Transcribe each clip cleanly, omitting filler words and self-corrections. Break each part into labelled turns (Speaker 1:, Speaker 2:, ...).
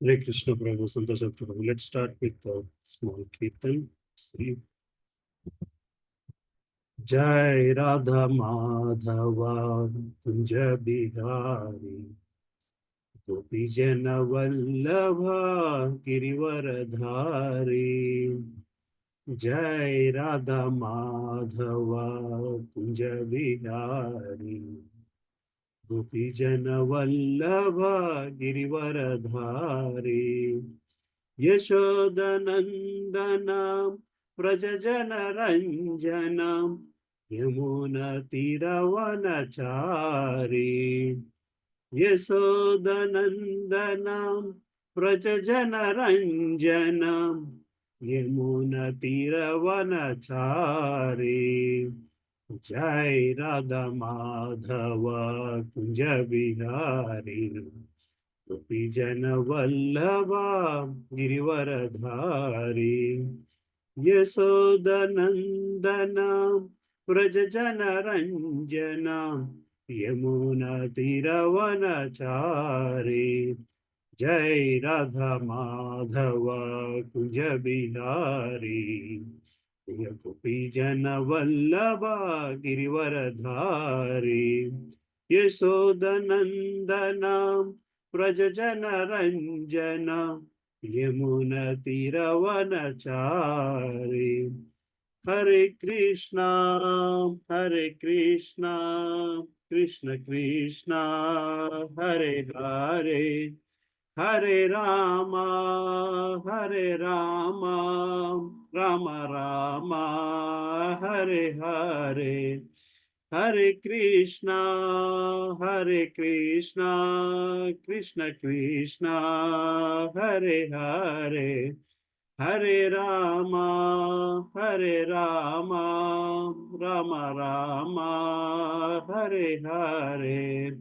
Speaker 1: Hare Krishna Prabhu, Santosh Prabhu. Let's start with a small kirtan. See. Jai Radha Madhava Kunja Bihari Gopi Jana Vallabha Girivaradhari Jai Radha Madhava Kunja Bihari Gopi Jana Vallabha Girivaradhari Yashodanandana Prajajana Yamuna Tiravanachari Yashodanandana Prajajana Yamuna Tiravanachari Jai Radha Madhava Kunja Bihari Gopi Jana Vallabha Girivaradhari Yashodanandana Prajajana Ranjana Yamuna Tiravanachari Jai Radha Madhava Kunja Bihari Gopi Jana Vallabha Girivaradhari Yashodanandana Prajajana Ranjana Yamuna Tiravanachari Hare Krishna, Hare Krishna, Krishna Krishna, Hare Hare, Hare Rama, Hare Rama, Rama Rama, Hare Hare. Hare Krishna, Hare Krishna, Krishna Krishna, Hare Hare, Hare Rama, Hare Rama, Rama Rama, Hare Hare.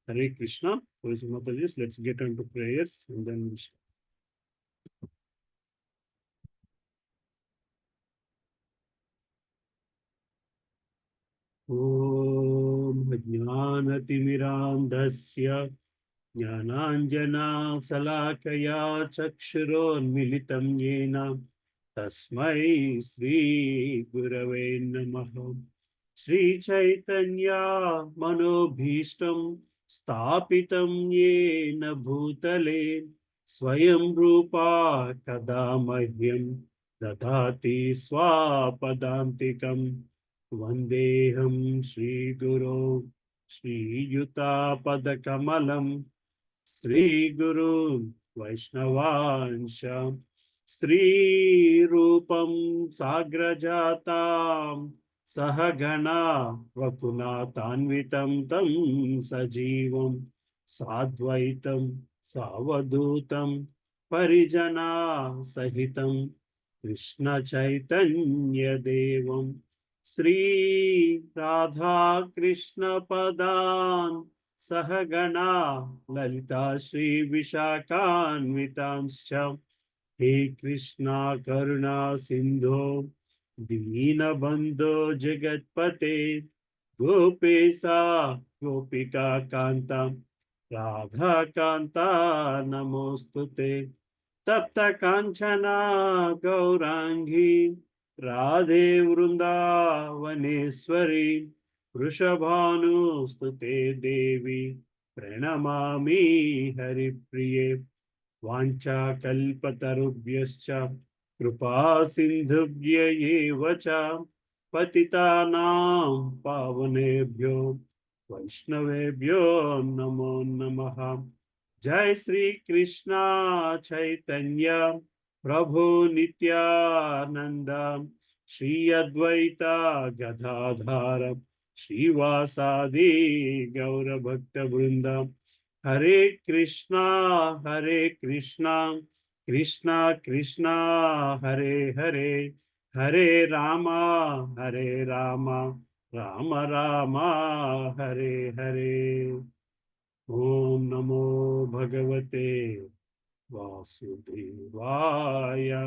Speaker 1: Hare Krishna. Mataji, let's get into prayers and then we'll start. Om Jnanatimirandhasya Jnananjana-salakaya Chakshuronmilitam Yena Tasmai Sri Gurave Namaha Sri Chaitanya Manobhishtam Stapitam Yena Bhutale Swayam Rupa Kadamahyam Dadati Swapadantikam Vandeham Sri Guru Sri Yuta Padakamalam Sri Guru Vaishnavansha Sri Rupam Sagrajatam Sahagana Rakunatanvitam Tam Sajivam Sadvaitam Savadutam Parijana Sahitam Krishna Chaitanya Devam Sri Radha Krishna Padan Sahagana Lalita Shri Vishakhanvitamscha He Krishna Karuna Sindho Dina Bandho Jagatpate Gopesa Gopika Kanta Radha Kanta Namostute Tapta Kanchana Gaurangi Radhe Vrindavaneshwari Vrishabhanustute Devi Pranamami Haripriye Vancha Kalpatarubhyascha Kripa Sindhubhya Evacha Patitanam Pavanebhyo Vaishnavebhyo Namo Namaha Jai Sri Krishna Chaitanya Prabhu Nityananda Shri Advaita Gadadhara Srivasadi Gaura Bhakta Vrinda Hare Krishna Krishna Krishna Hare Hare Hare Rama Rama Rama Hare Hare Om Namo Bhagavate Vasudevaya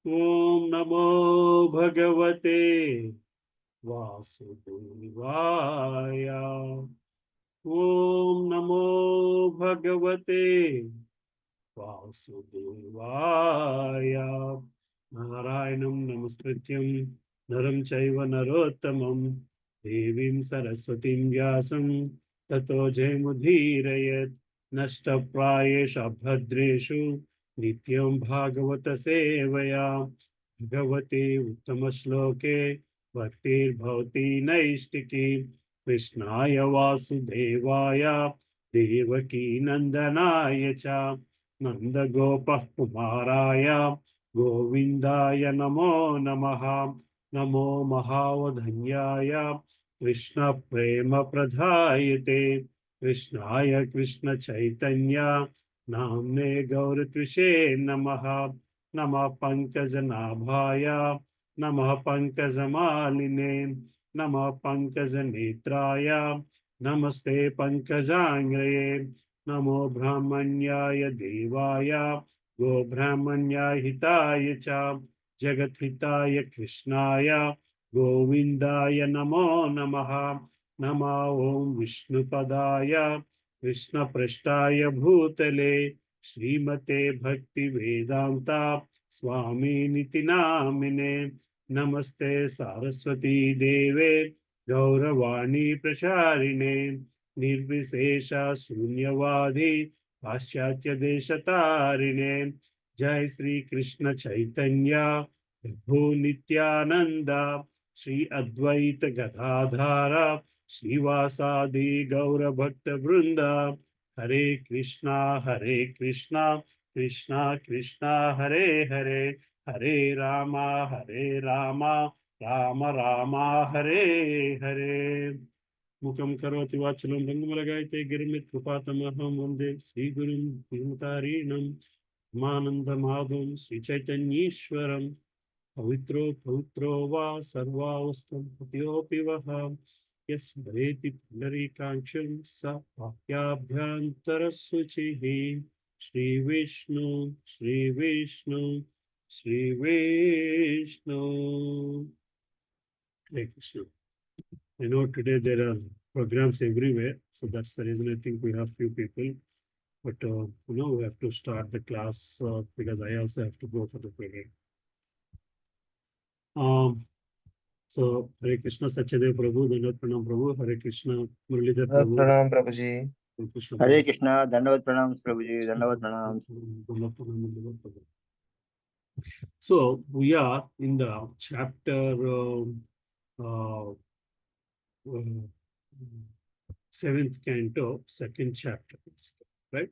Speaker 1: Om Namo Bhagavate Vasudevaya Om Namo Bhagavate वासुदेवाय नारायणं नमस्कृत्यं नरं चैव नरोत्तमं देवीं सरस्वतीं व्यासं ततो जयमुदीरयेत् नष्टप्रायेषु भद्रेषु नित्यं भागवत सेवया भगवते उत्तमश्लोके भक्तिर्भवति नैष्टिकी कृष्णाय वासुदेवाय देवकी नन्दनाय च नन्दगोपः कुमाराय गोविन्दाय नमो नमः नमो महावधन्याय कृष्णप्रेमप्रदायते कृष्णाय कृष्णचैतन्य नाम्ने गौरत्विषे नमः नमः पङ्कजनाभाय नमः पङ्कजमालिने नमः पङ्कजनेत्राय नमस्ते पङ्कजाङ्ग्रये नमो ब्राह्मण्याय देवाय गोब्राह्मण्याय हिताय च जगद्हिताय कृष्णाय गोविन्दाय नमो नमः नमो ॐ विष्णुपदाय कृष्णपृष्ठाय भूतले श्रीमते भक्तिवेदान्ता स्वामिनिति नामिने नमस्ते सारस्वती देवे गौरवाणी प्रचारिणे निर्विशेष शून्यवादी पाश्चात्य देशतारिणे जय श्री कृष्ण चैतन्य प्रभु नित्यानंद श्री अद्वैत गदाधार श्रीवासादि गौर भक्त वृंद हरे कृष्णा कृष्णा कृष्णा हरे हरे हरे रामा राम राम हरे हरे मुखं करोति वाचलं रङ्गमलगायते गिरिमित्कृपातमहं वन्दे श्रीगुरुं भीमतारीणं मानन्दमाधवं श्रीचैतन्येश्वरं पवित्रो पवित्रो वा सर्वावस्थं हृदयोऽपि वः यस्मरेति पुण्डरीकाक्षं स वाक्याभ्यन्तरशुचिः श्रीविष्णु श्रीविष्णु श्रीविष्णु हरे Krishna. I know today there are programs everywhere, so that's the reason I think we have few people. But we have to start the class because I also have to go for the program. So Hare Krishna Sachadev Prabhu, Dandavat Pranam Prabhu, Hare Krishna Muralidhar Prabhu,
Speaker 2: प्रणाम प्रभु जी।
Speaker 1: Hare Krishna
Speaker 3: हरे
Speaker 1: Prabhu.
Speaker 3: Krishna दंडवत प्रणाम प्रभु जी दंडवत प्रणाम।
Speaker 1: Dandavat Pranam, Dandavat Prabhu. So we are in the chapter uh, 7th canto, 2nd chapter, right?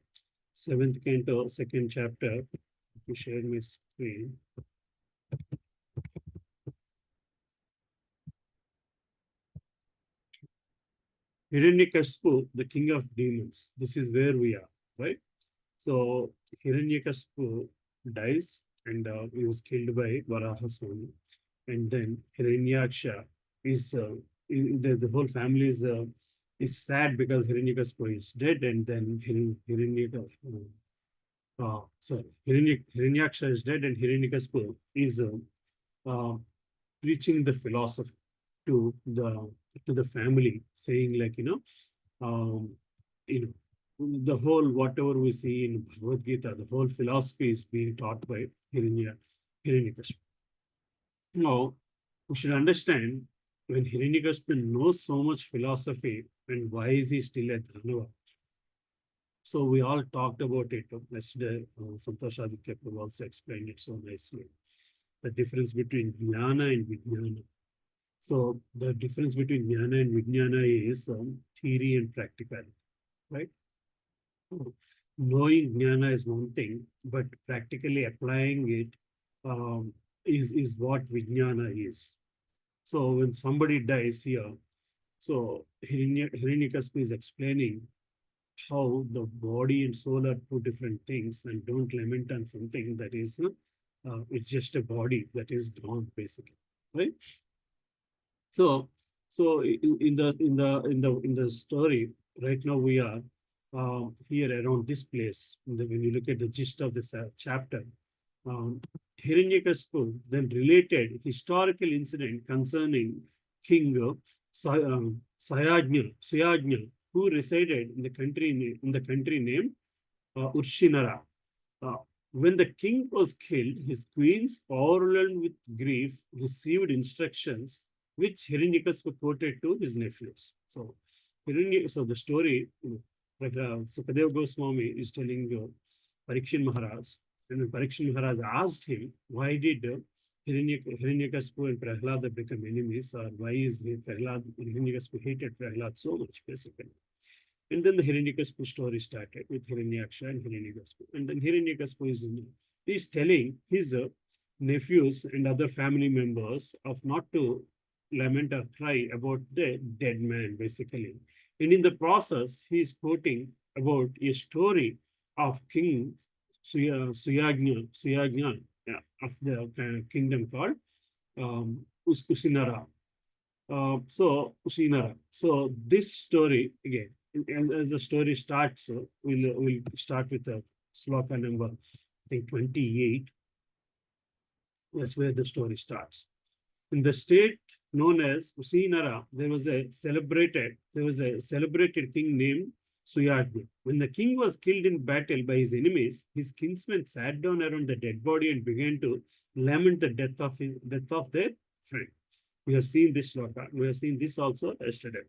Speaker 1: 7th canto, 2nd chapter. Let me share my screen. Hiranyakashipu, the king of demons. This is where we are, right? So Hiranyakashipu dies and he was killed by Varahaswami. And then Hiranyaksha is, the whole family is sad because Hiranyakashipu is dead, and then Hiranyaksha is dead, and Hiranyakashipu is uh, preaching the philosophy to the family, saying like um, you know the whole whatever we see in Bhagavad Gita, the whole philosophy is being taught by Hiranyakashipu. Now we should understand when Hiranyakashipu knows so much philosophy, and why is he still at Dhanava? So we all talked about it yesterday. Santosh Aditya Prabhu also explained it so nicely. The difference between jnana and vijnana. So the difference between jnana and vijnana is theory and practicality, right? Knowing jnana is one thing, but practically applying it is what vijnana is. So when somebody dies here, so Hiranyakashipu is explaining how the body and soul are two different things, and don't lament on something that is it's just a body that is gone, basically, right? So in the story right now we are here around this place. When you look at the gist of this chapter, Hiranyakashipu then related historical incident concerning King Suyajna, who resided in the country named Urshinara. Uh, when the king was killed, his queens, overwhelmed with grief, received instructions which Hiranyakashipu quoted to his nephews. So, so the story, like Sukadeva Goswami is telling Parikshit Maharaj, and when Parikshit Maharaj asked him, why did Hiranyakashipu and Prahlad become enemies, or why is Hiranyakashipu hated Prahlad so much, basically. And then the Hiranyakashipu story started with Hiranyaksha and Hiranyakashipu. And then Hiranyakashipu is telling his nephews and other family members of not to lament or cry about the dead man, basically. And in the process, he is quoting about a story of King Suyagnya, yeah, of the kingdom called Usinara. Shinara. So this story again, as the story starts, we'll start with a sloka number, I think 28. That's where the story starts. In the state known as Usinara, there was a celebrated king named Suyagnya. When the king was killed in battle by his enemies, his kinsmen sat down around the dead body and began to lament the death of their friend. We have seen this sloka. We have seen this also yesterday.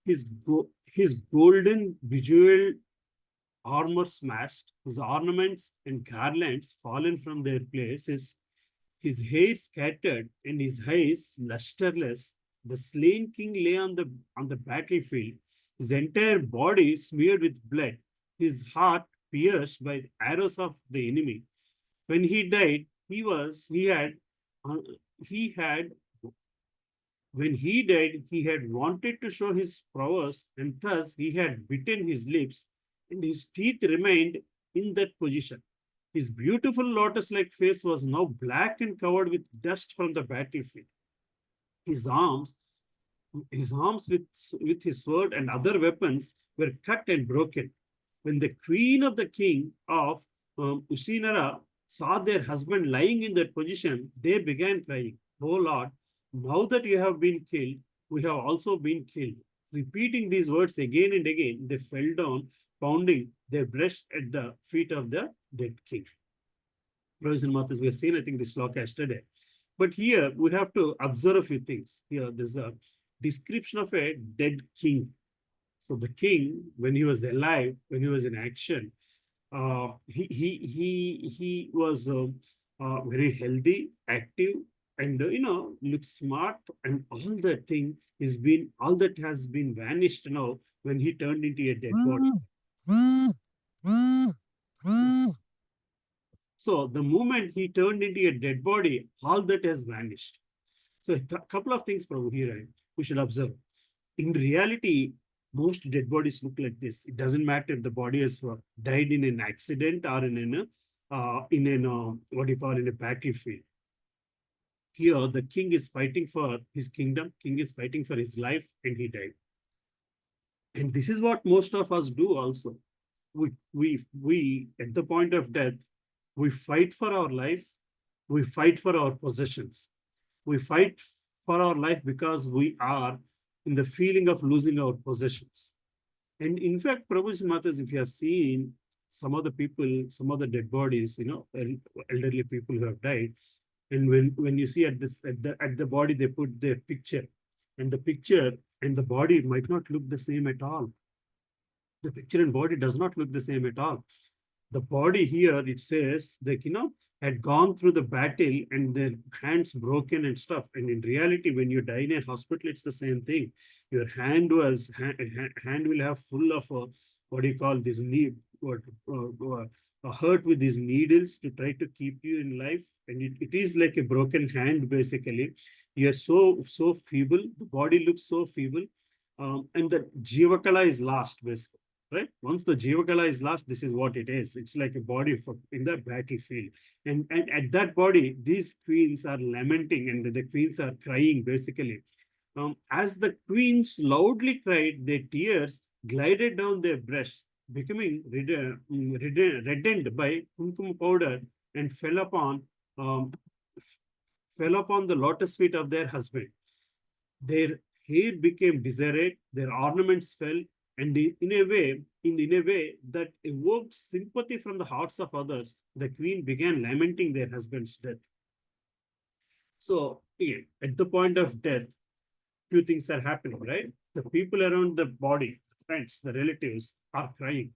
Speaker 1: His golden bejeweled armor smashed, his ornaments and garlands fallen from their place, his hair scattered, and his eyes lusterless. The slain king lay on the battlefield, his entire body smeared with blood, his heart pierced by arrows of the enemy. When he died, uh, he had when he died, he had wanted to show his prowess, and thus he had bitten his lips, and his teeth remained in that position. His beautiful lotus like face was now black and covered with dust from the battlefield. His arms, his arms with his sword and other weapons were cut and broken. When the queen of the king of Usinara saw their husband lying in that position, they began crying, "Oh Lord, now that you have been killed, we have also been killed." Repeating these words again and again, they fell down, pounding their breasts at the feet of the dead king. Brothers and Matas, we have seen, I think, this sloka yesterday. But here we have to observe a few things. Here, there's a description of a dead king. So the king, when he was alive, when he was in action, he was very healthy, active, and looks smart, and all that has been vanished now when he turned into a dead body. So the moment he turned into a dead body, all that has vanished. So a couple of things, Prabhu, here we should observe. In reality, most dead bodies look like this. It doesn't matter if the body has died in an accident or in what do you call, in a battlefield. Here, the king is fighting for his kingdom. King is fighting for his life, and he died. And this is what most of us do also. We at the point of death, we fight for our life. We fight for our possessions. We fight for our life because we are in the feeling of losing our possessions. And in fact, Prabhuji Matas, if you have seen some of the people, some of the dead bodies, elderly people who have died, and when you see at the body, they put their picture, and the picture and the body might not look the same at all. The picture and body does not look the same at all. The body here, it says, that had gone through the battle and the hands broken and stuff. And in reality, when you die in a hospital, it's the same thing. Your hand will have full of what do you call this need, hurt with these needles to try to keep you in life. And it is like a broken hand, basically. You're so feeble. The body looks so feeble. And the jivakala is lost, basically. Right? Once the Jivakala is lost, this is what it is. It's like a body in the battlefield. And at that body, these queens are lamenting and the queens are crying, basically. As the queens loudly cried, their tears glided down their breasts, becoming reddened by kumkum powder, and um, fell upon the lotus feet of their husband. Their hair became disarrayed, their ornaments fell, and in a way that evoked sympathy from the hearts of others, the queen began lamenting their husband's death. So again, at the point of death, few things are happening, right? The people around the body, the friends, the relatives are crying.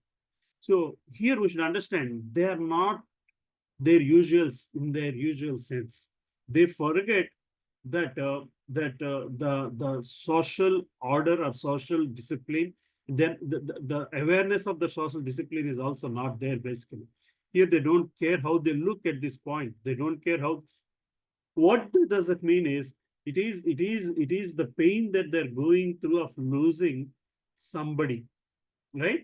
Speaker 1: So here we should understand they are not their usual in their usual sense. They forget that the social order or social discipline, then the awareness of the social discipline is also not there basically. Here they don't care how they look at this point. They don't care how. What does it mean is it is the pain that they're going through of losing somebody, right?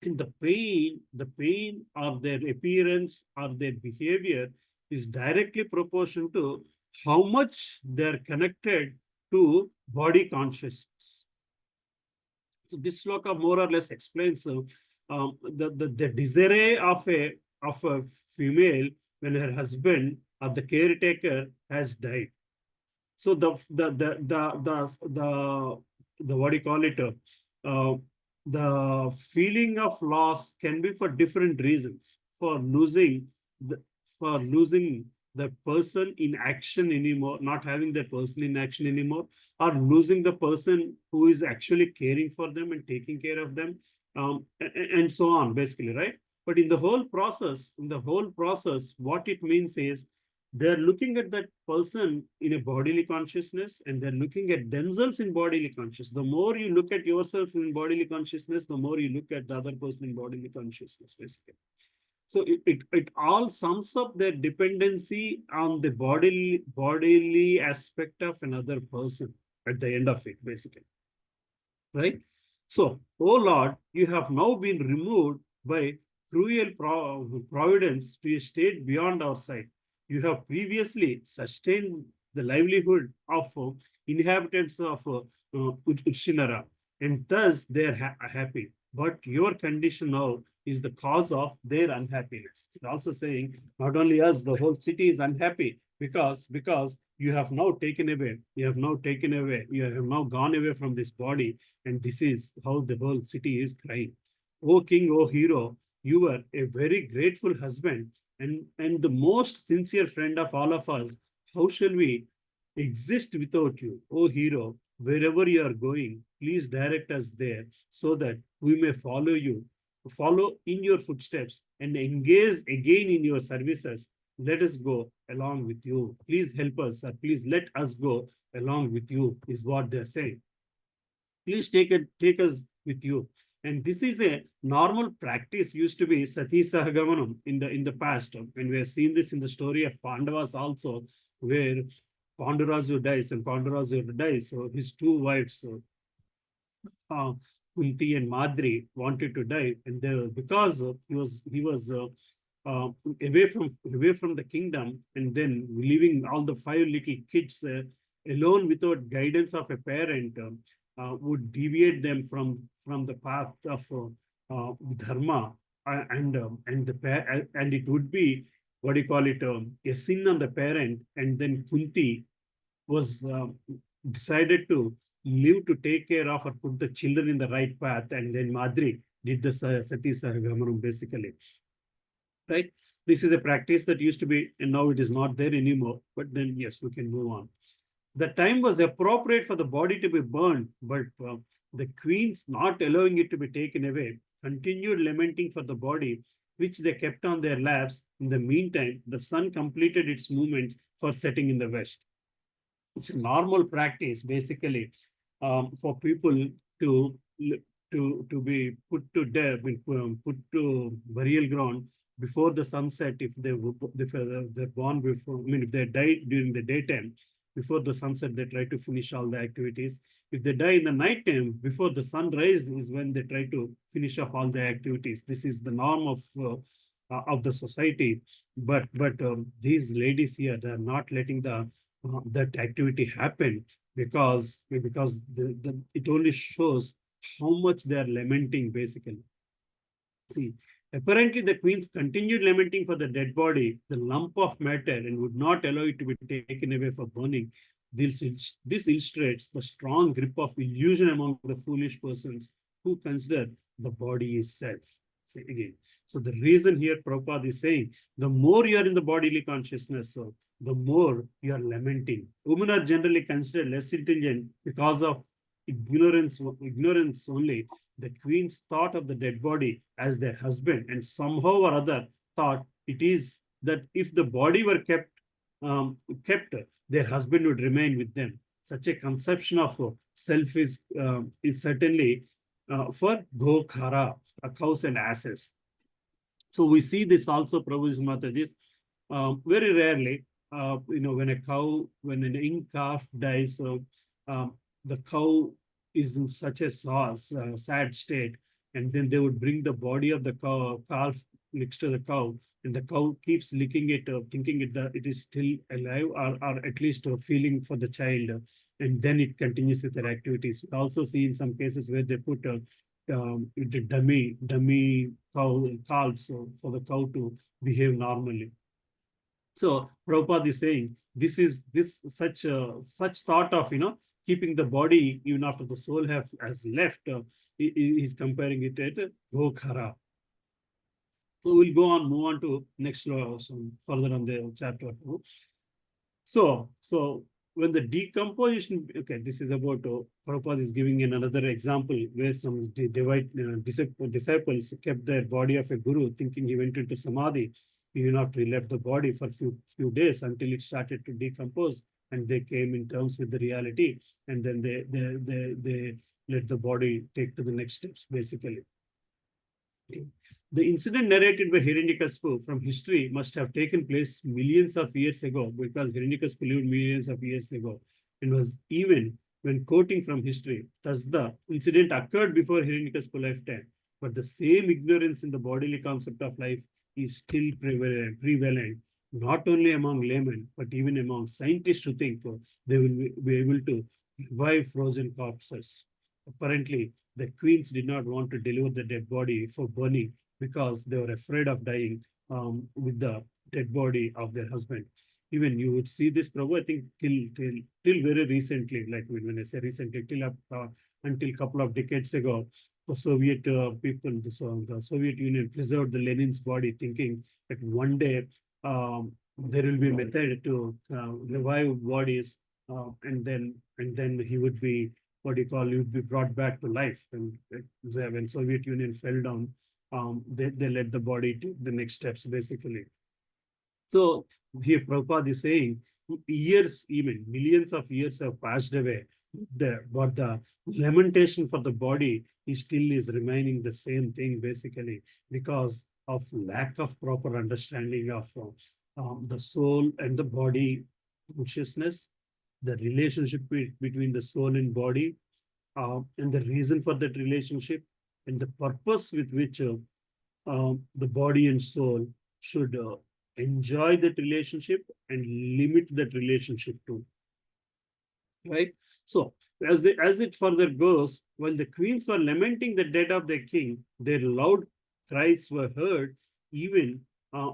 Speaker 1: And the pain of their appearance, of their behavior is directly proportional to how much they're connected to body consciousness. So this sloka more or less explains the desire of a female when her husband or the caretaker has died. So the what do you call it? Uh, the feeling of loss can be for different reasons. The for losing the person in action anymore, not having that person in action anymore, or losing the person who is actually caring for them and taking care of them, and so on, basically, right? But in the whole process, what it means is they're looking at that person in a bodily consciousness and they're looking at themselves in bodily consciousness. The more you look at yourself in bodily consciousness, the more you look at the other person in bodily consciousness, basically. So it all sums up their dependency on the bodily aspect of another person at the end of it, basically, right? So, O Lord, you have now been removed by cruel providence to a state beyond our sight. You have previously sustained the livelihood of inhabitants of Utshinara, and thus they are happy. But your condition now is the cause of their unhappiness. They're also saying, not only us, the whole city is unhappy because you have now taken away, you have now gone away from this body, and this is how the whole city is crying. O king, O hero, you were a very grateful husband and the most sincere friend of all of us. How shall we exist without you? O hero, wherever you are going, please direct us there so that we may follow in your footsteps and engage again in your services. Let us go along with you. Please help us, or please let us go along with you, is what they're saying. Please take us with you. And this is a normal practice, used to be sati sahagamanam in the past. And we have seen this in the story of Pandavas also, where Panduraju dies, and Panduraju dies, so his two wives, uh, Kunti and Madri, wanted to die, and because he was uh, away from the kingdom, and then leaving all the five little kids alone without guidance of a parent, would deviate them from the path of dharma, and it would be, what do you call it, a sin on the parent. And then Kunti was decided to live to take care of or put the children in the right path, and then Madri did the sati sahagamanam, basically, right? This is a practice that used to be, and now it is not there anymore. But then, yes, we can move on. The time was appropriate for the body to be burned, but the queens, not allowing it to be taken away, continued lamenting for the body, which they kept on their laps. In the meantime, the sun completed its movement for setting in the west. It's a normal practice, basically, for people to to be put to death, put to burial ground before the sunset. If they're born before, I mean, if they die during the daytime, before the sunset, they try to finish all the activities. If they die in the night time, before the sunrise is when they try to finish off all the activities. This is the norm of the society. But these ladies here, they are not letting that activity happen, because it only shows how much they are lamenting, basically. See, apparently the queens continued lamenting for the dead body, the lump of matter, and would not allow it to be taken away for burning. This illustrates the strong grip of illusion among the foolish persons who consider the body is self. See again. So the reason here Prabhupada is saying, the more you are in the bodily consciousness, so the more you are lamenting. Women are generally considered less intelligent because of ignorance only. The queens thought of the dead body as their husband, and somehow or other thought it is that if the body were kept, their husband would remain with them. Such a conception of self is certainly for Gokhara, cows and asses. So we see this also, Prabhuji Mataji, very rarely, when when an young calf dies, um, the cow is in such a sad state, and then they would bring the body of the calf next to the cow, and the cow keeps licking it, thinking it is still alive, or at least feeling for the child, and then it continues with their activities. We also see in some cases where they put the dummy calves for the cow to behave normally. So Prabhupada is saying this such thought of keeping the body even after the soul has left. He's comparing it to Gokhara. So we'll move on to next further on the chapter. So when the decomposition, okay, this is about Prabhupada is giving another example where some disciples kept their body of a guru, thinking he went into samadhi even after he left the body for few days until it started to decompose, and they came in terms with the reality, and then they let the body take to the next steps, basically. The incident narrated by Hiranyakasipu from history must have taken place millions of years ago, because Hiranyakasipu lived millions of years ago and was even when quoting from history. Thus, the incident occurred before Hiranyakasipu's lifetime, but the same ignorance in the bodily concept of life is still prevalent, not only among laymen, but even among scientists who think they will be able to revive frozen corpses. Apparently, the queens did not want to deliver the dead body for burning because they were afraid of dying with the dead body of their husband. Even you would see this, Prabhu, I think till very recently, like when I say recently, until a couple of decades ago, the Soviet people, the Soviet Union preserved the Lenin's body, thinking that one day there will be a method to revive bodies, and then he would be he would be brought back to life. And when Soviet Union fell down, they let the body take the next steps, basically. So here Prabhupada is saying years, even millions of years have passed away, but the lamentation for the body is remaining the same thing, basically, because of lack of proper understanding of the soul and the body consciousness, the relationship between the soul and body, and the reason for that relationship, and the purpose with which the body and soul should enjoy that relationship and limit that relationship too. Right? So as it further goes, while the queens were lamenting the death of their king, their loud cries were heard even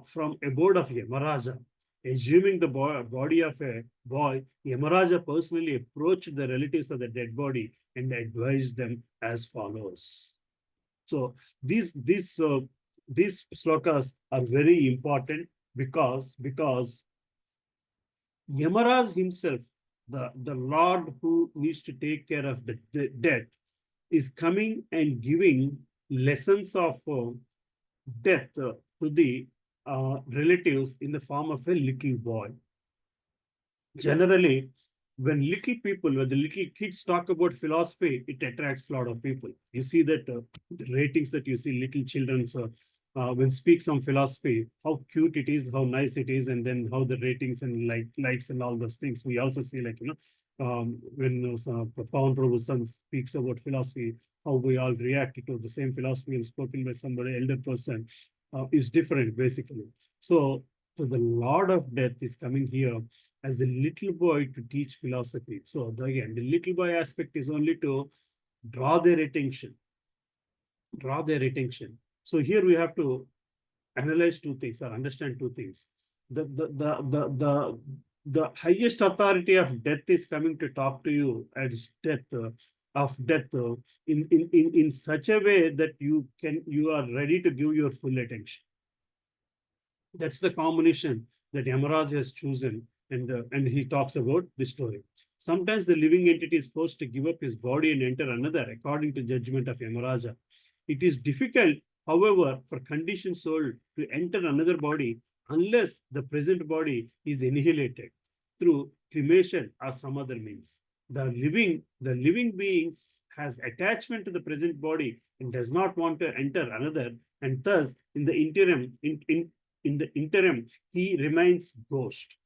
Speaker 1: from abode of Yamaraja. Assuming the body of a boy, Yamaraja personally approached the relatives of the dead body and advised them as follows. So these slokas are very important because Yamaraj himself, the Lord who needs to take care of the death, is coming and giving lessons of death to the relatives in the form of a little boy. Generally, when the little kids talk about philosophy, it attracts a lot of people. You see that the ratings that you see little children, so when speak some philosophy, how cute it is, how nice it is, and then how the ratings and likes and all those things. We also see, like, when Pawan Prabhu's son speaks about philosophy, how we all react to the same philosophy and spoken by somebody elder person is different, basically. So the Lord of Death is coming here as a little boy to teach philosophy. So again, the little boy aspect is only to draw their attention. So here we have to analyze two things or understand two things. The highest authority of death is coming to talk to you as death. of death in such a way that you are ready to give your full attention. That's the combination that Yamaraj has chosen, and he talks about the story. Sometimes the living entity is forced to give up his body and enter another according to judgment of Yamaraja. It is difficult, however, for conditioned soul to enter another body unless the present body is annihilated through cremation or some other means. The living beings has attachment to the present body and does not want to enter another, and thus in the interim, he remains ghost.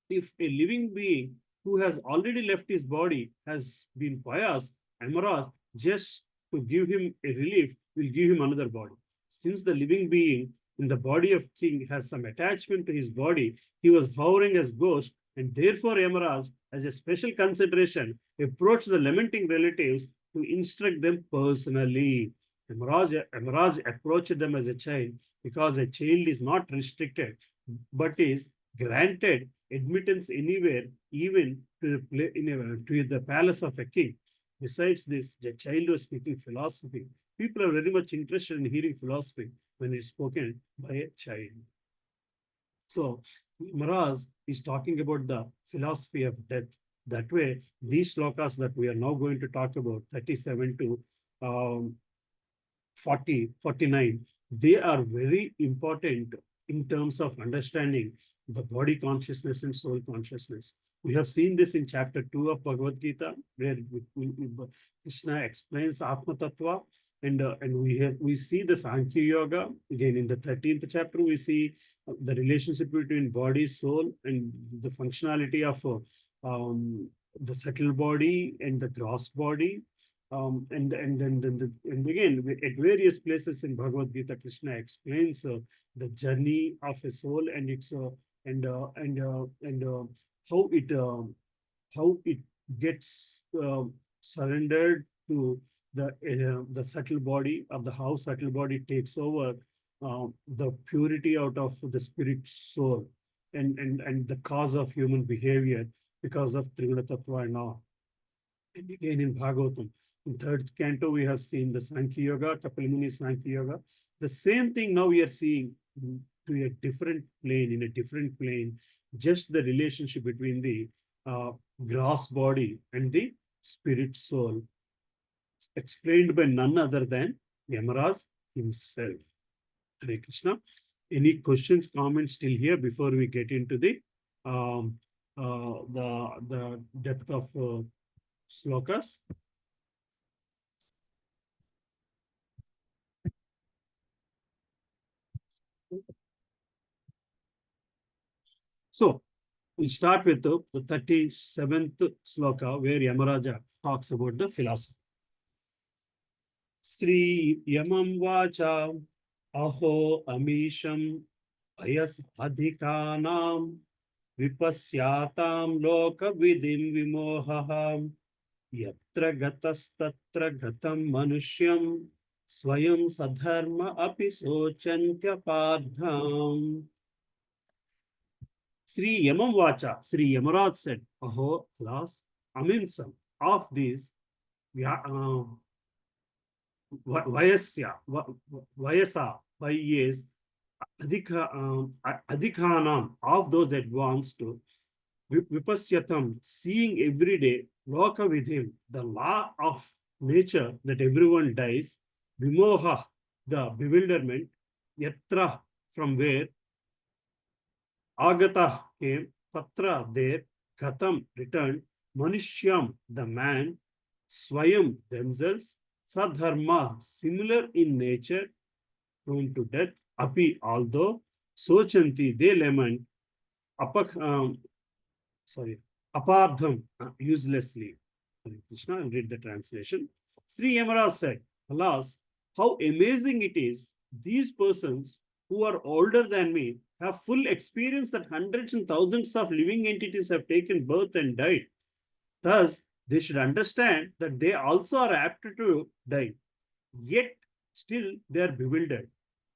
Speaker 1: If a living being who has already left his body has been pious, Amaras, just to give him a relief, will give him another body. Since the living being in the body of king has some attachment to his body, he was hovering as ghost, and therefore Amaras, as a special consideration, approached the lamenting relatives to instruct them personally. Emeraj approached them as a child because a child is not restricted but is granted admittance anywhere, even to to the palace of a king. Besides this, the child was speaking philosophy. People are very much interested in hearing philosophy when it's spoken by a child. So, Maharaj is talking about the philosophy of death. That way, these slokas that we are now going to talk about, 37 to 40, 49, they are very important in terms of understanding the body consciousness and soul consciousness. We have seen this in chapter 2 of Bhagavad Gita, where Krishna explains Atma Tattva, and we see the Sankhya Yoga. Again, in the 13th chapter, we see the relationship between body, soul, and the functionality of the subtle body and the gross body. And again, at various places in Bhagavad Gita, Krishna explains the journey of a soul and its and how it gets surrendered to the subtle body of the how subtle body takes over the purity out of the spirit soul and the cause of human behavior because of Triguna Tattva and all. And again in Bhagavatam, in third canto, we have seen the Sankhya Yoga, Kapilmuni Sankhya Yoga. The same thing now we are seeing to a different plane, in a different plane, just the relationship between the gross body and the spirit soul, explained by none other than Yamaraj himself. Hare Krishna. Any questions, comments still here before we get into the depth of slokas? So we'll start with the 37th sloka, where Yamaraja talks about the philosophy. Sri Yamam Vacha Aho Amisham Ayas Adhikanam Vipasyatam Loka Vidim Vimohaham Yatra Gatastatra Gatam Manushyam Swayam Sadharma Api Sochantya Padham. Sri Yamam Vacha, Sri Yamaraj said, Aho, alas, Aminsam, of these, Vayasa, by years, Adhikanam, of those advanced to Vipasyatam, seeing every day, Loka with him, the law of nature that everyone dies, Vimoha, the bewilderment, Yatra, from where, Agata came, Patra there, Gatam returned, Manishyam the man, Swayam themselves, Sadharma similar in nature, prone to death, Api although, Sochanti they lament, Apardham uselessly. Krishna, I'll read the translation. Sri Yamara said, alas, how amazing it is, these persons who are older than me have full experience that hundreds and thousands of living entities have taken birth and died. Thus, they should understand that they also are apt to die. Yet, still they are bewildered.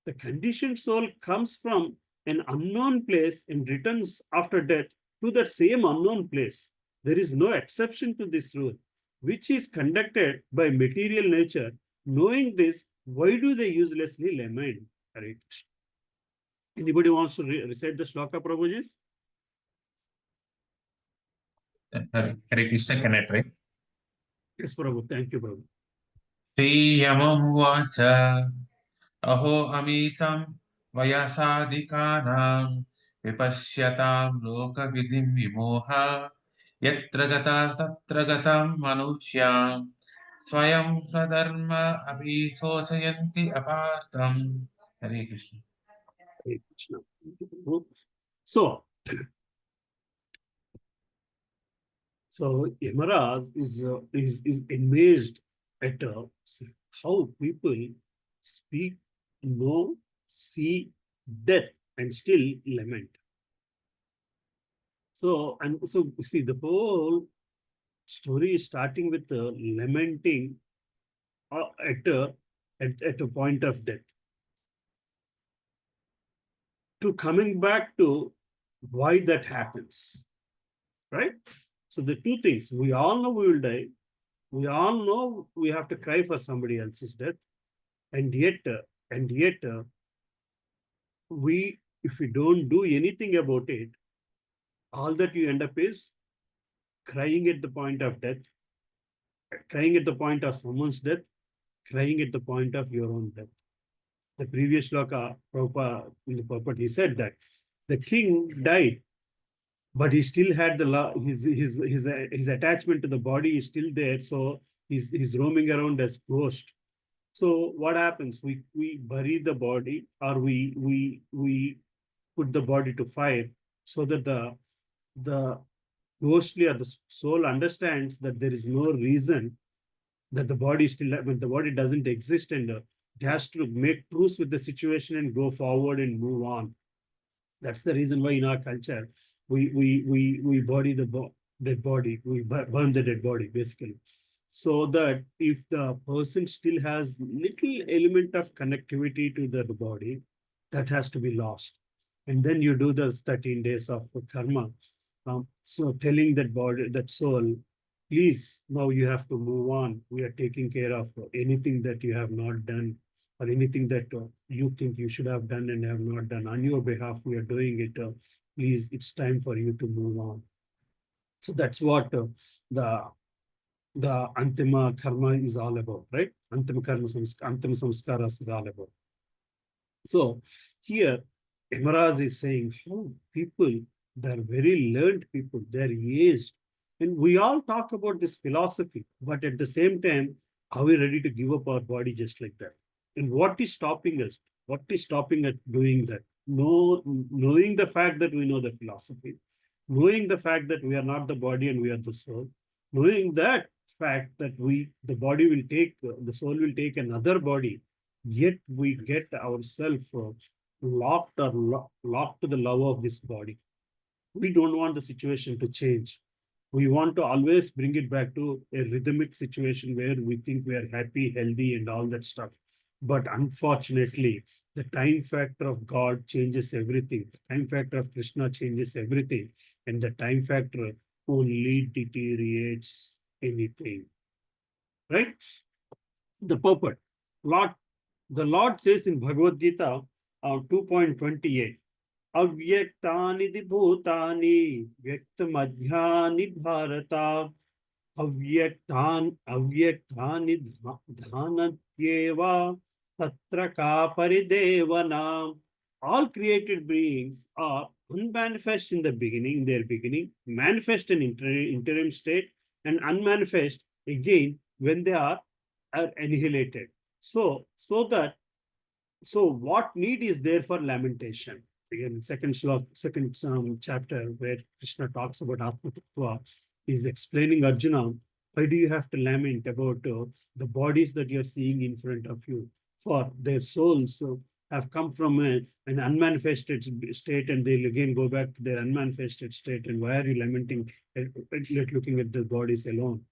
Speaker 1: The conditioned soul comes from an unknown place and returns after death to that same unknown place. There is no exception to this rule. which is conducted by material nature. Knowing this, why do they uselessly lament? Hare Krishna. Anybody wants to recite the shloka, Prabhuji?
Speaker 2: Hare Krishna, can I try?
Speaker 1: Yes, Prabhu. Thank you, Prabhu.
Speaker 2: Shriyamamuvacha aho amisam vayasadhikanam vipashyatam lokavidhim vimoha yatra gata tatra gatam manushya swayam sadharma abhisochayanti apartam. Hare Krishna.
Speaker 1: Hare Krishna. So, Yamaraj is amazed at how people speak, know, see death, and still lament. So see, the whole story is starting with lamenting at a point of death, to coming back to why that happens, right? So the two things, we all know we will die. We all know we have to cry for somebody else's death. And yet, if we don't do anything about it, all that you end up is crying at the point of death, crying at the point of someone's death, crying at the point of your own death. The previous shloka, Prabhupada, in the purport, he said that the king died, but he still had his attachment to the body is still there, so he's roaming around as ghost. So what happens? We bury the body, or we put the body to fire, so that the ghostly or the soul understands that there is no reason that the body still, when the body doesn't exist, and it has to make truce with the situation and go forward and move on. That's the reason why in our culture we bury the dead body, we burn the dead body basically, so that if the person still has little element of connectivity to the body, that has to be lost. And then you do those 13 days of karma. So telling that body, that soul, please, now you have to move on. We are taking care of anything that you have not done, or anything that you think you should have done and have not done. On your behalf, we are doing it. Please, it's time for you to move on. So that's what the Antima Karma is all about, right? Antima Karma Antima Samskaras is all about. So here, Emaraj is saying how people, they're very learned people, they're aged. And we all talk about this philosophy, but at the same time, are we ready to give up our body just like that? And what is stopping us? What is stopping us doing that? Knowing the fact that we know the philosophy, knowing the fact that we are not the body and we are the soul, knowing that fact that the body will take, the soul will take another body, yet we get ourselves locked to the love of this body. We don't want the situation to change. We want to always bring it back to a rhythmic situation where we think we are happy, healthy, and all that stuff. But unfortunately, the time factor of God changes everything. The time factor of Krishna changes everything. And the time factor only deteriorates anything. Right? The purport. The Lord says in Bhagavad Gita 2.28, Avyaktani bhutani vyaktamadhyani bharata avyaktan avyaktani dhanatyeva tatra ka paridevana. All created beings are unmanifest in the beginning, in their beginning, manifest in interim state, and unmanifest again when they are annihilated. So what need is there for lamentation? Again, second chapter, where Krishna talks about Atma Tattva, is explaining Arjuna, why do you have to lament about the bodies that you're seeing in front of you? For their souls have come from an unmanifested state, and they'll again go back to their unmanifested state. And why are you lamenting at looking at the bodies alone?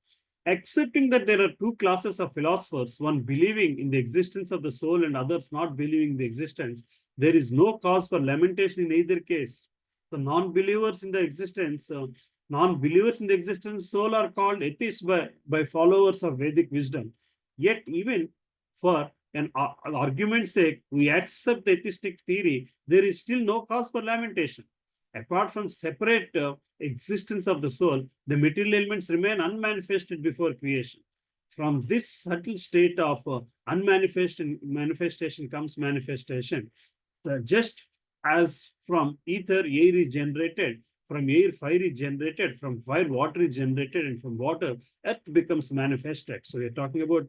Speaker 1: Accepting that there are two classes of philosophers, one believing in the existence of the soul and others not believing in the existence, there is no cause for lamentation in either case. The non-believers in the existence Non-believers in the existence soul are called atheists by followers of Vedic wisdom. Yet, even for an argument's sake, we accept the atheistic theory, there is still no cause for lamentation. Apart from separate existence of the soul, the material elements remain unmanifested before creation. From this subtle state of unmanifested manifestation comes manifestation. Just as from ether, air is generated, from air, fire is generated, from fire, water is generated, and from water, earth becomes manifested. So we're talking about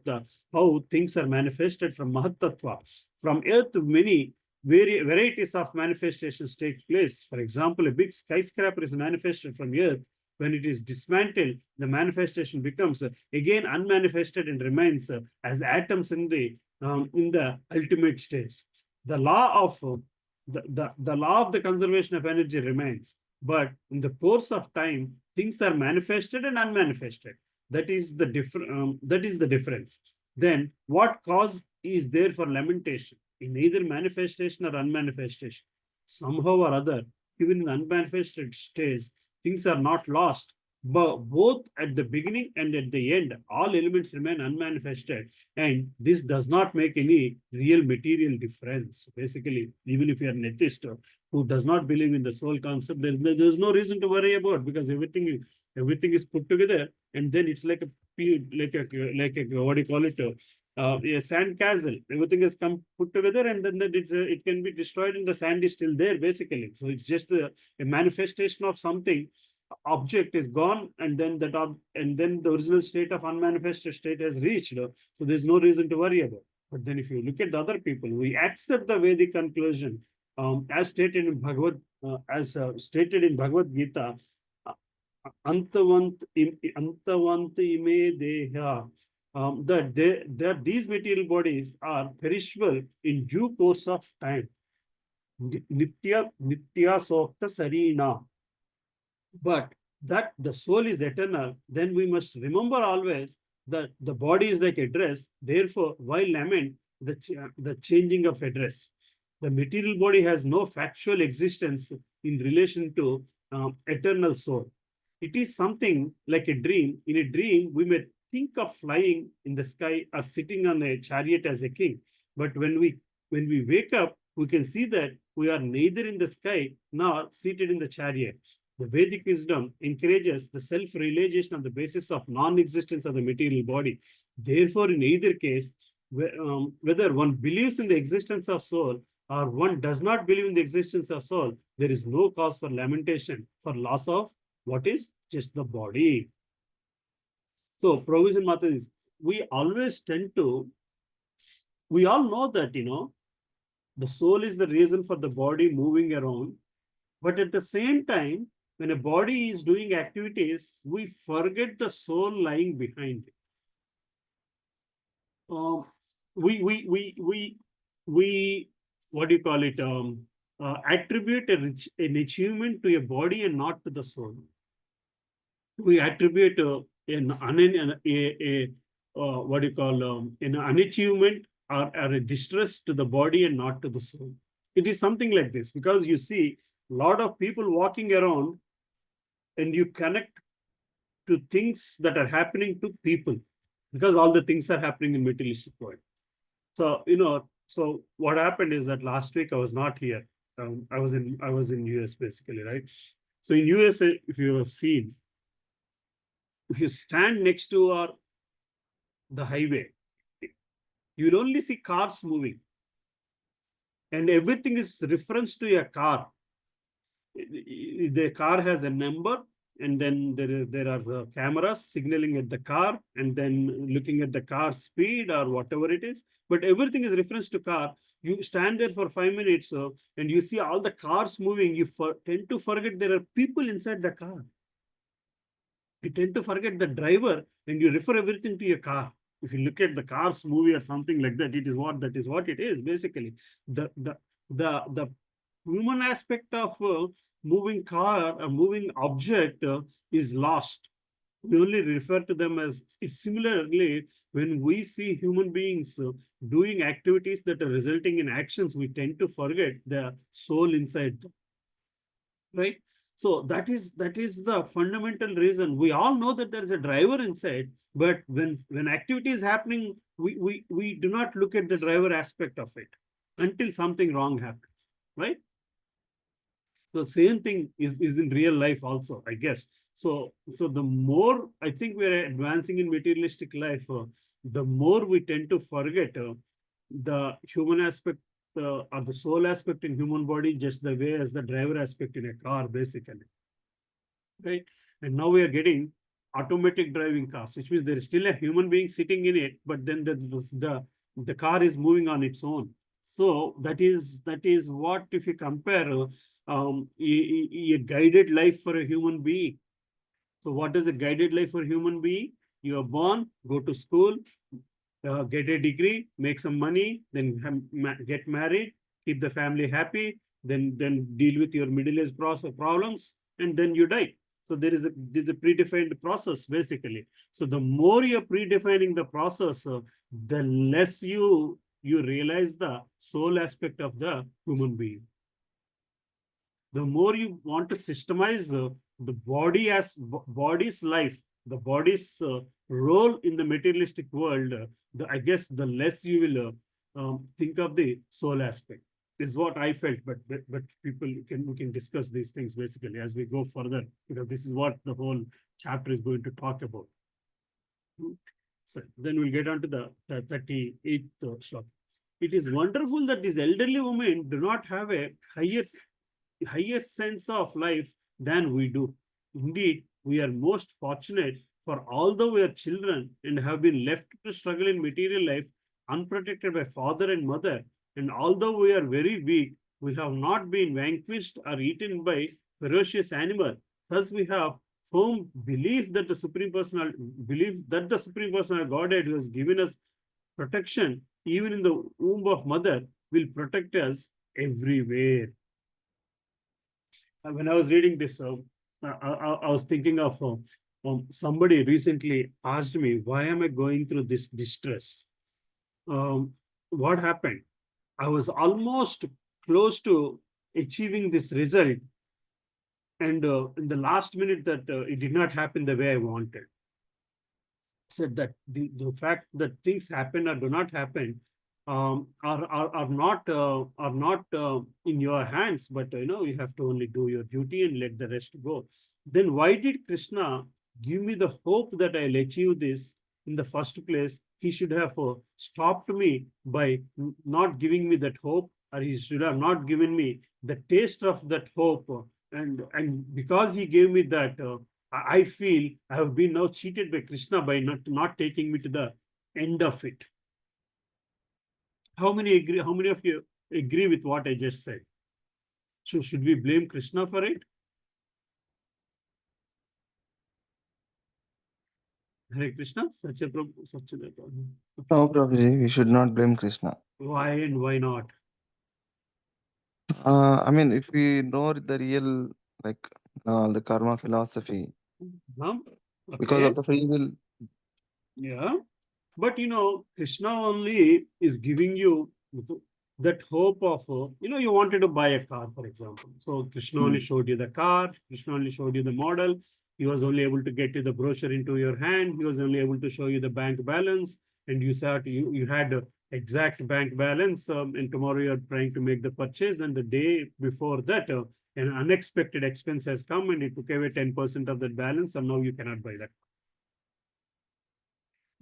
Speaker 1: how things are manifested from Mahatattva. From earth, many varieties of manifestations take place. For example, a big skyscraper is manifested from earth. When it is dismantled, the manifestation becomes again unmanifested and remains as atoms in the ultimate stage. The law of the law of the conservation of energy remains, but in the course of time, things are manifested and unmanifested. That is the difference. Then, what cause is there for lamentation in either manifestation or unmanifestation? Somehow or other, even in the unmanifested stage, things are not lost, but both at the beginning and at the end, all elements remain unmanifested, and this does not make any real material difference. Basically, even if you are an atheist who does not believe in the soul concept, there's no reason to worry about, because everything is put together, and then it's like a what do you call it? A sand castle. Everything is come put together, and then it can be destroyed, and the sand is still there, basically. So it's just a manifestation of something. Object is gone, and then and then the original state of unmanifested state has reached. So there's no reason to worry about. But then, if you look at the other people, we accept the Vedic conclusion as stated in Bhagavad Gita. Antavant ime deha. That these material bodies are perishable in due course of time. Nitya sokta sarina. But that the soul is eternal, then we must remember always that the body is like a dress. Therefore, why lament the changing of a dress? The material body has no factual existence in relation to eternal soul. It is something like a dream. In a dream, we may think of flying in the sky or sitting on a chariot as a king. But when we wake up, we can see that we are neither in the sky nor seated in the chariot. The Vedic wisdom encourages the self-realization on the basis of non-existence of the material body. Therefore, in either case, whether one believes in the existence of soul or one does not believe in the existence of soul, there is no cause for lamentation for loss of what is just the body. So, provision mata is, we always tend to, we all know that, the soul is the reason for the body moving around. But at the same time, when a body is doing activities, we forget the soul lying behind it. We what do you call it? Attribute an achievement to a body and not to the soul. We attribute an unachievement or a distress to the body and not to the soul. It is something like this, because you see a lot of people walking around and you connect to things that are happening to people, because all the things are happening in materialistic world. So, so what happened is that last week I was not here. I was in US basically, right? So in US, if you have seen, if you stand next to the highway, you'll only see cars moving, and everything is reference to a car. The car has a number, and then there are the cameras signaling at the car, and then looking at the car speed or whatever it is. But everything is reference to car. You stand there for 5 minutes, and you see all the cars moving. You tend to forget there are people inside the car. You tend to forget the driver, and you refer everything to your car. If you look at the car's movie or something like that, that is what it is basically. The human aspect of moving car, a moving object is lost. We only refer to them as. Similarly, when we see human beings doing activities that are resulting in actions, we tend to forget the soul inside them, right? So that is the fundamental reason. We all know that there is a driver inside, but when activity is happening, we do not look at the driver aspect of it until something wrong happens, right? The same thing is in real life also, I guess. So the more I think we are advancing in materialistic life, the more we tend to forget the human aspect or the soul aspect in human body, just the way as the driver aspect in a car, basically, right? And now we are getting automatic driving cars, which means there is still a human being sitting in it, but then the car is moving on its own. So that is what, if you compare a guided life for a human being. So what is a guided life for human being? You are born, go to school, get a degree, make some money, then get married, keep the family happy, then deal with your middle age problems, and then you die. So there's a predefined process, basically. So the more you're predefining the process, the less you realize the soul aspect of the human being. The more you want to systemize the body as body's life, the body's role in the materialistic world, I guess the less you will think of the soul aspect. Is what I felt, but people we can discuss these things basically as we go further, because this is what the whole chapter is going to talk about. So then we'll get on to the 38th shloka. It is wonderful that these elderly women do not have a higher sense of life than we do. Indeed, we are most fortunate, for although we are children and have been left to struggle in material life, unprotected by father and mother, and although we are very weak, we have not been vanquished or eaten by ferocious animal. Thus, we have firm belief that the Supreme Personal Godhead, who has given us protection even in the womb of mother, will protect us everywhere. When I was reading this, I was thinking of somebody recently asked me, why am I going through this distress? What happened? I was almost close to achieving this result, and in the last minute that it did not happen the way I wanted. Said that the fact that things happen or do not happen are not in your hands, but you have to only do your duty and let the rest go. Then why did Krishna give me the hope that I'll achieve this in the first place? He should have stopped me by not giving me that hope, or he should have not given me the taste of that hope. And because he gave me that, I feel I have been now cheated by Krishna by not taking me to the end of it. How many agree? How many of you agree with what I just said? So should we blame Krishna for it? Hare Krishna, Satya Prabhu, Satya Prabhu.
Speaker 4: No, Prabhuji, we should not blame Krishna.
Speaker 1: Why and why not?
Speaker 4: I mean, if we know the real, like, the karma philosophy, because
Speaker 1: Okay.
Speaker 4: of the free will.
Speaker 1: Yeah. But Krishna only is giving you that hope of, you wanted to buy a car, for example. So Krishna only showed you the car, Krishna only showed you the model. He was only able to get you the brochure into your hand. He was only able to show you the bank balance. And you said you had a exact bank balance, and tomorrow you're trying to make the purchase. And the day before that, an unexpected expense has come and it took away 10% of that balance. And now you cannot buy that.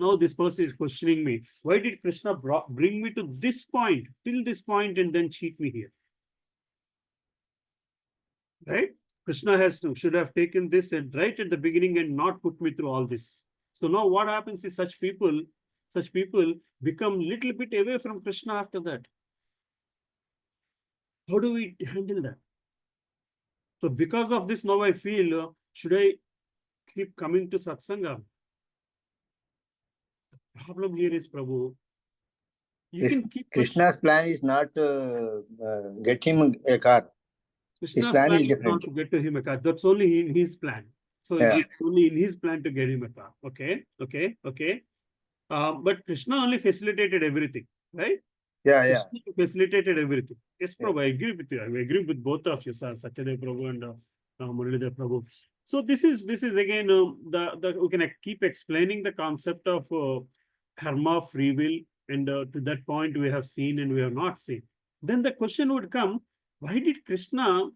Speaker 1: Now this person is questioning me. Why did Krishna bring me to this point, till this point, and then cheat me here? Right? Krishna should have taken this and right at the beginning and not put me through all this. So now what happens is such people become little bit away from Krishna after that. How do we handle that? So because of this, now I feel, should I keep coming to satsanga? The problem here is, Prabhu, you can keep
Speaker 3: Krishna's plan is not to get him a car.
Speaker 1: Krishna's
Speaker 3: plan
Speaker 1: plan
Speaker 3: is
Speaker 1: is not
Speaker 3: different.
Speaker 1: to get to him a car. That's only in his plan. So
Speaker 3: Yeah.
Speaker 1: it's only in his plan to get him a car. Okay. But Krishna only facilitated everything, right?
Speaker 3: Yeah.
Speaker 1: Krishna facilitated everything. Yes,
Speaker 3: Yeah.
Speaker 1: Prabhu, I agree with you. I agree with both of you, sir, Satyadev Prabhu and Muralidhar Prabhu. So this is again the we can keep explaining the concept of karma, free will, and to that point we have seen and we have not seen. Then the question would come: why did Krishna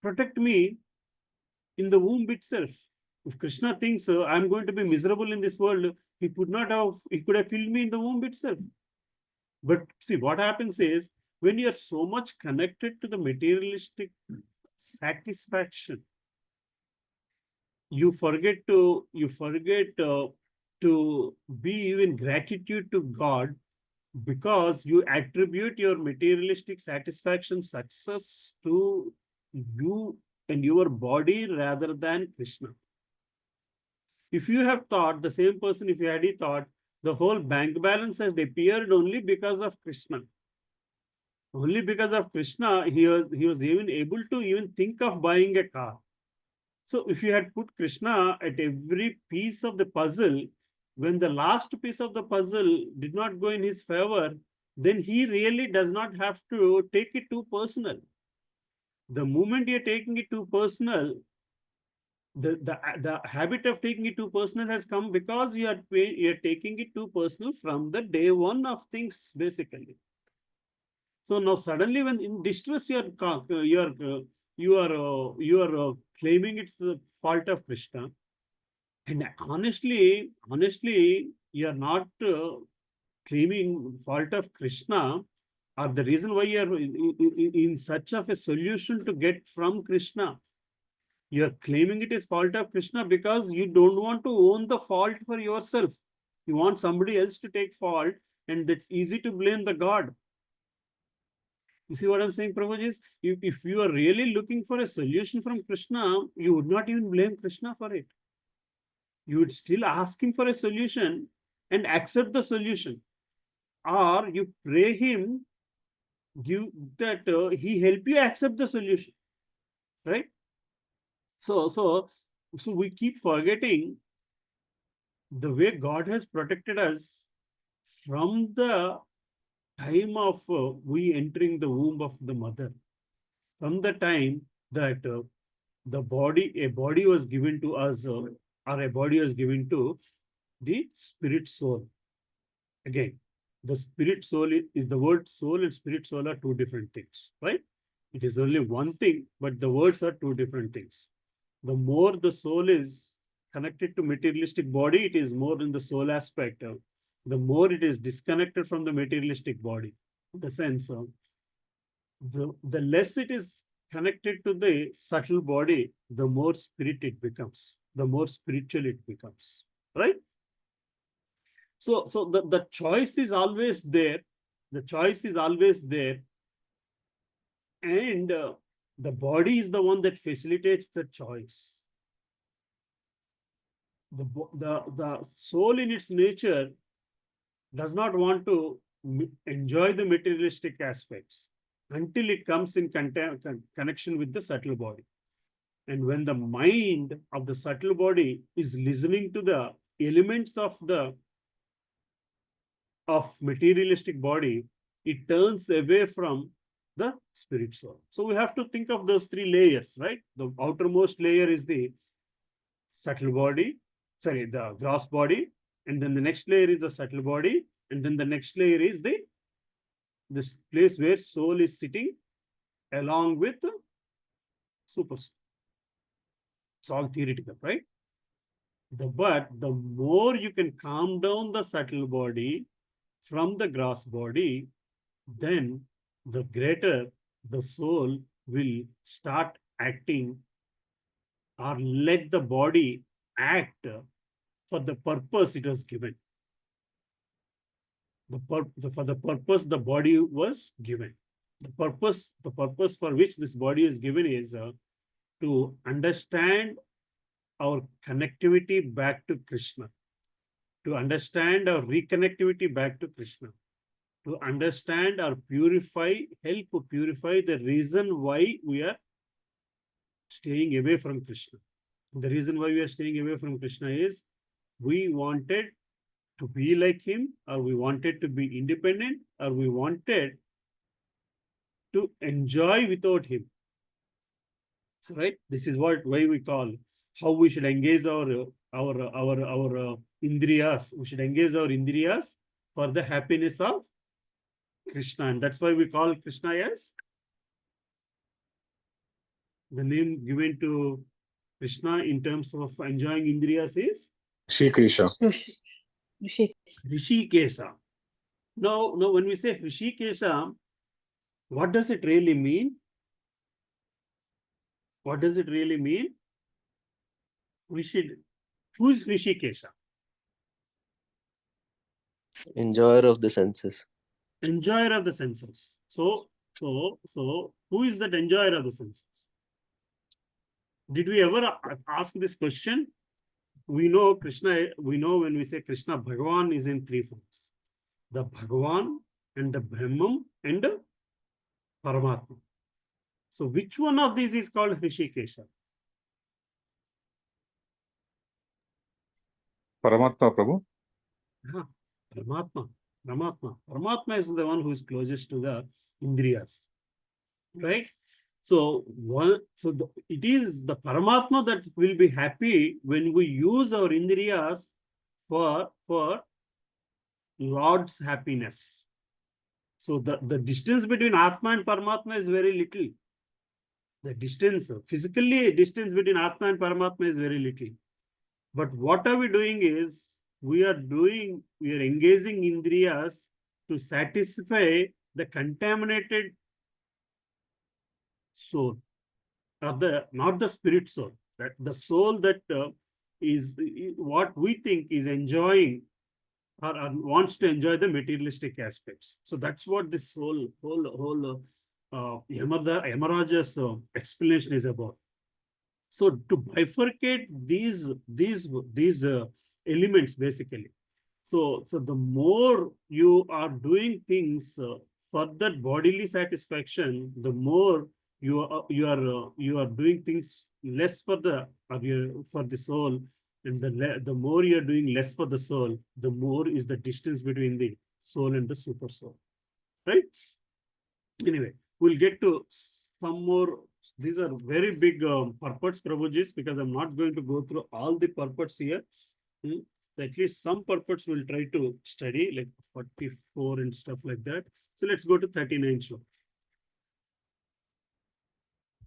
Speaker 1: protect me in the womb itself? If Krishna thinks I'm going to be miserable in this world, he could not have. He could have killed me in the womb itself. But see, what happens is when you are so much connected to the materialistic satisfaction, you forget to be even gratitude to God, because you attribute your materialistic satisfaction success to you and your body rather than Krishna. If you have thought, the same person, if you had thought the whole bank balance has appeared only because of Krishna, only because of Krishna, he was even able to even think of buying a car. So if you had put Krishna at every piece of the puzzle, when the last piece of the puzzle did not go in his favor, then he really does not have to take it too personal. The moment you're taking it too personal, the habit of taking it too personal has come because you're taking it too personal from the day one of things, basically. So now suddenly, when in distress, you are claiming it's the fault of Krishna, and honestly, you are not claiming fault of Krishna, or the reason why you are in such of a solution to get from Krishna. You are claiming it is fault of Krishna because you don't want to own the fault for yourself. You want somebody else to take fault, and that's easy to blame the God. You see what I'm saying, Prabhuji? If you are really looking for a solution from Krishna, you would not even blame Krishna for it. You would still ask him for a solution and accept the solution. Or you pray him, give that he help you accept the solution. Right? So we keep forgetting the way God has protected us from the time of we entering the womb of the mother. From the time that a body was given to us, or a body was given to the spirit soul. Again, the spirit soul is the word soul and spirit soul are two different things, right? It is only one thing, but the words are two different things. The more the soul is connected to materialistic body, it is more in the soul aspect. The more it is disconnected from the materialistic body. In the sense of the less it is connected to the subtle body, the more spirit it becomes, the more spiritual it becomes, right? So the choice is always there. The choice is always there. And the body is the one that facilitates the choice. The soul in its nature does not want to enjoy the materialistic aspects until it comes in connection with the subtle body. And when the mind of the subtle body is listening to the elements of materialistic body, it turns away from the spirit soul. So we have to think of those three layers, right? The outermost layer is the subtle body, the gross body, and then the next layer is the subtle body, and then the next layer is this place where soul is sitting along with the super soul. It's all theoretical, right? But the more you can calm down the subtle body from the gross body, then the greater the soul will start acting, or let the body act for the purpose it was given. For the purpose the body was given. The purpose for which this body is given is to understand our connectivity back to Krishna, to understand our reconnectivity back to Krishna, to understand or help purify the reason why we are staying away from Krishna. The reason why we are staying away from Krishna is we wanted to be like him, or we wanted to be independent, or we wanted to enjoy without him. So, right? This is why we call how we should engage our indriyas. We should engage our indriyas for the happiness of Krishna, and that's why we call Krishna as the name given to Krishna in terms of enjoying indriyas is
Speaker 3: Shikesha.
Speaker 1: Rishikesha. Now, when we say Rishikesha, what does it really mean? What does it really mean? Who is Rishikesha?
Speaker 5: Enjoyer of the senses.
Speaker 1: Enjoyer of the senses. So, who is that enjoyer of the senses? Did we ever ask this question? We know Krishna, we know when we say Krishna, Bhagavan is in three forms. The Bhagavan and the Brahman and the Paramatma. So which one of these is called Hrishikesha?
Speaker 6: Paramatma, Prabhu.
Speaker 1: Paramatma. Paramatma is the one who is closest to the Indriyas. Right? So it is the Paramatma that will be happy when we use our Indriyas for Lord's happiness. So the distance between Atma and Paramatma is very little. The distance, physically distance between Atma and Paramatma is very little. But what are we doing is, we are engaging Indriyas to satisfy the contaminated soul, not the spirit soul, that the soul that is what we think is enjoying or wants to enjoy the materialistic aspects. So that's what this whole Yamaraja's explanation is about. So to bifurcate these elements basically. So the more you are doing things for that bodily satisfaction, the more you are doing things less for the soul, and the more you are doing less for the soul, the more is the distance between the soul and the super soul, right? Anyway, we'll get to some more. These are very big purports, Prabhujis, because I'm not going to go through all the purports here. At least some purports we'll try to study, like 44 and stuff like that. So let's go to 39 shloka.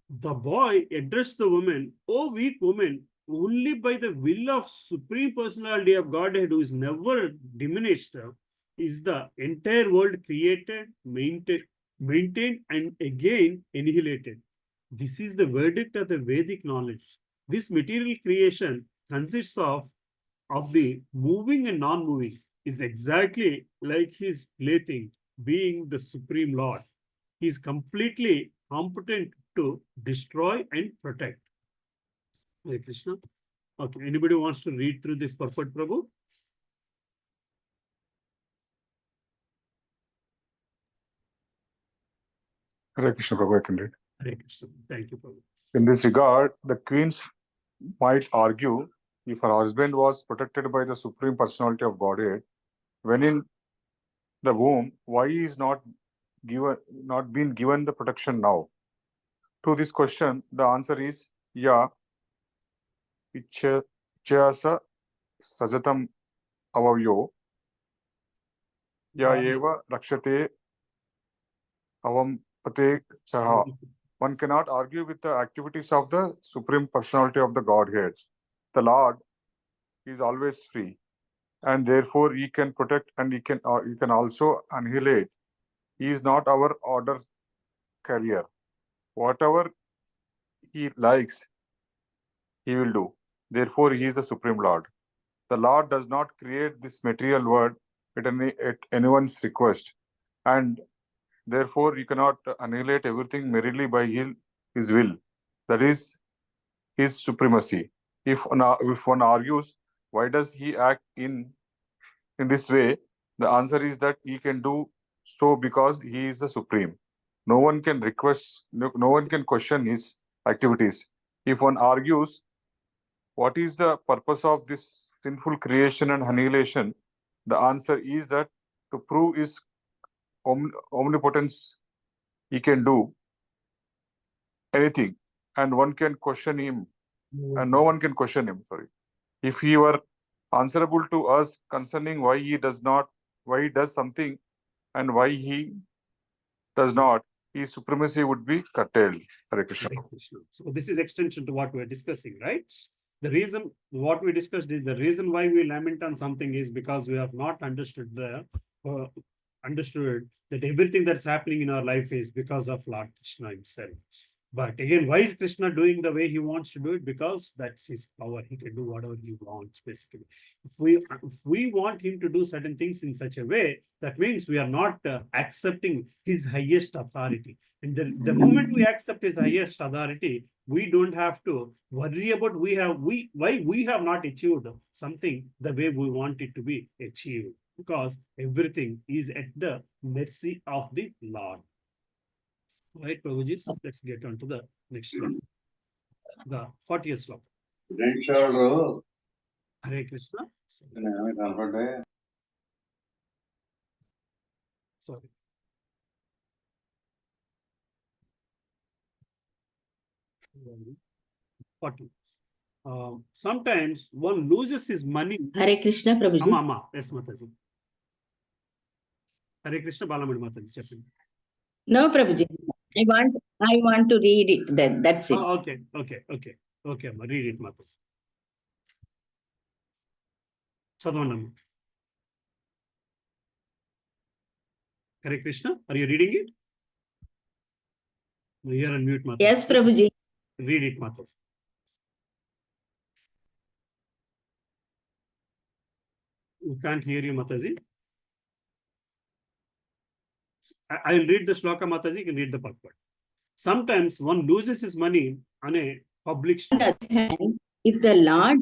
Speaker 1: The boy addressed the woman, "O weak woman, only by the will of Supreme Personality of Godhead, who is never diminished, is the entire world created, maintained, and again annihilated. This is the verdict of the Vedic knowledge. This material creation consists of the moving and non-moving, is exactly like his plaything, being the Supreme Lord. He is completely competent to destroy and protect." Hare Krishna. Okay, anybody wants to read through this purport, Prabhu?
Speaker 6: Hare Krishna, Prabhu, I can read.
Speaker 1: Hare Krishna. Thank you, Prabhu.
Speaker 6: In this regard, the queens might argue, if her husband was protected by the Supreme Personality of Godhead when in the womb, why he is not been given the protection now? To this question, the answer is ya ichasa sajatam avavyo ya eva rakshate avampate chaha. One cannot argue with the activities of the Supreme Personality of the Godhead. The Lord is always free, and therefore he can protect and he can also annihilate. He is not our order carrier. Whatever he likes, he will do. Therefore, he is the Supreme Lord. The Lord does not create this material world at anyone's request, and therefore he cannot annihilate everything merely by his will. That is his supremacy. If one argues, why does he act in this way? The answer is that he can do so because he is the supreme. No one can no one can question his activities. If one argues, what is the purpose of this sinful creation and annihilation? The answer is that to prove his omnipotence, he can do anything. and one can question him, and no one can question him. Sorry, if he were answerable to us concerning why he does something and why he does not, his supremacy would be curtailed. Hare Krishna.
Speaker 1: Hare Krishna. So this is extension to what we're discussing, right? The reason what we discussed is the reason why we lament on something is because we have not understood that everything that's happening in our life is because of Lord Krishna himself. But again, why is Krishna doing the way he wants to do it? Because that's his power. He can do whatever he wants, basically. If we want him to do certain things in such a way, that means we are not accepting his highest authority. And the moment we accept his highest authority, we don't have to worry about why we have not achieved something the way we want it to be achieved. Because everything is at the mercy of the Lord. Right, Prabhuji? Let's get on to the next slide. The 40th slok. Hare Krishna. Sorry. Sometimes one loses his money.
Speaker 7: Hare Krishna, Prabhuji.
Speaker 1: Amma. Yes, Mataji. Hare Krishna, Balamadi Mataji. Cheppandi.
Speaker 7: No, Prabhuji. I want to read it. That's it.
Speaker 1: Oh, okay. Amma, read it, Mataji. Chadvanam. Hare Krishna, are you reading it? Here and mute, Mataji.
Speaker 7: Yes, Prabhuji.
Speaker 1: Read it, Mataji. We can't hear you, Mataji. I will read the shloka, Mataji. You can read the purport. Sometimes one loses his money on a public street.
Speaker 7: On the other hand, if the Lord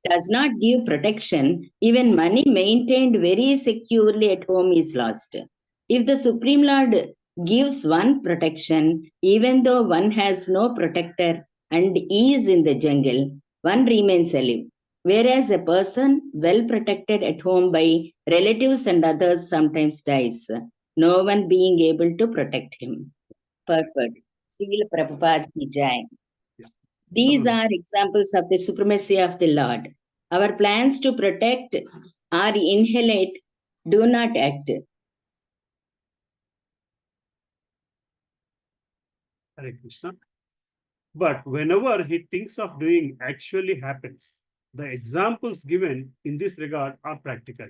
Speaker 7: does not give protection, even money maintained very securely at home is lost. If the Supreme Lord gives one protection, even though one has no protector and is in the jungle, one remains alive. Whereas a person well protected at home by relatives and others sometimes dies, no one being able to protect him. Purport. Srila Prabhupada ki jai. These are examples of the supremacy of the Lord. Our plans to protect or inhalate do not act.
Speaker 1: Hare Krishna. But whenever he thinks of doing actually happens. The examples given in this regard are practical.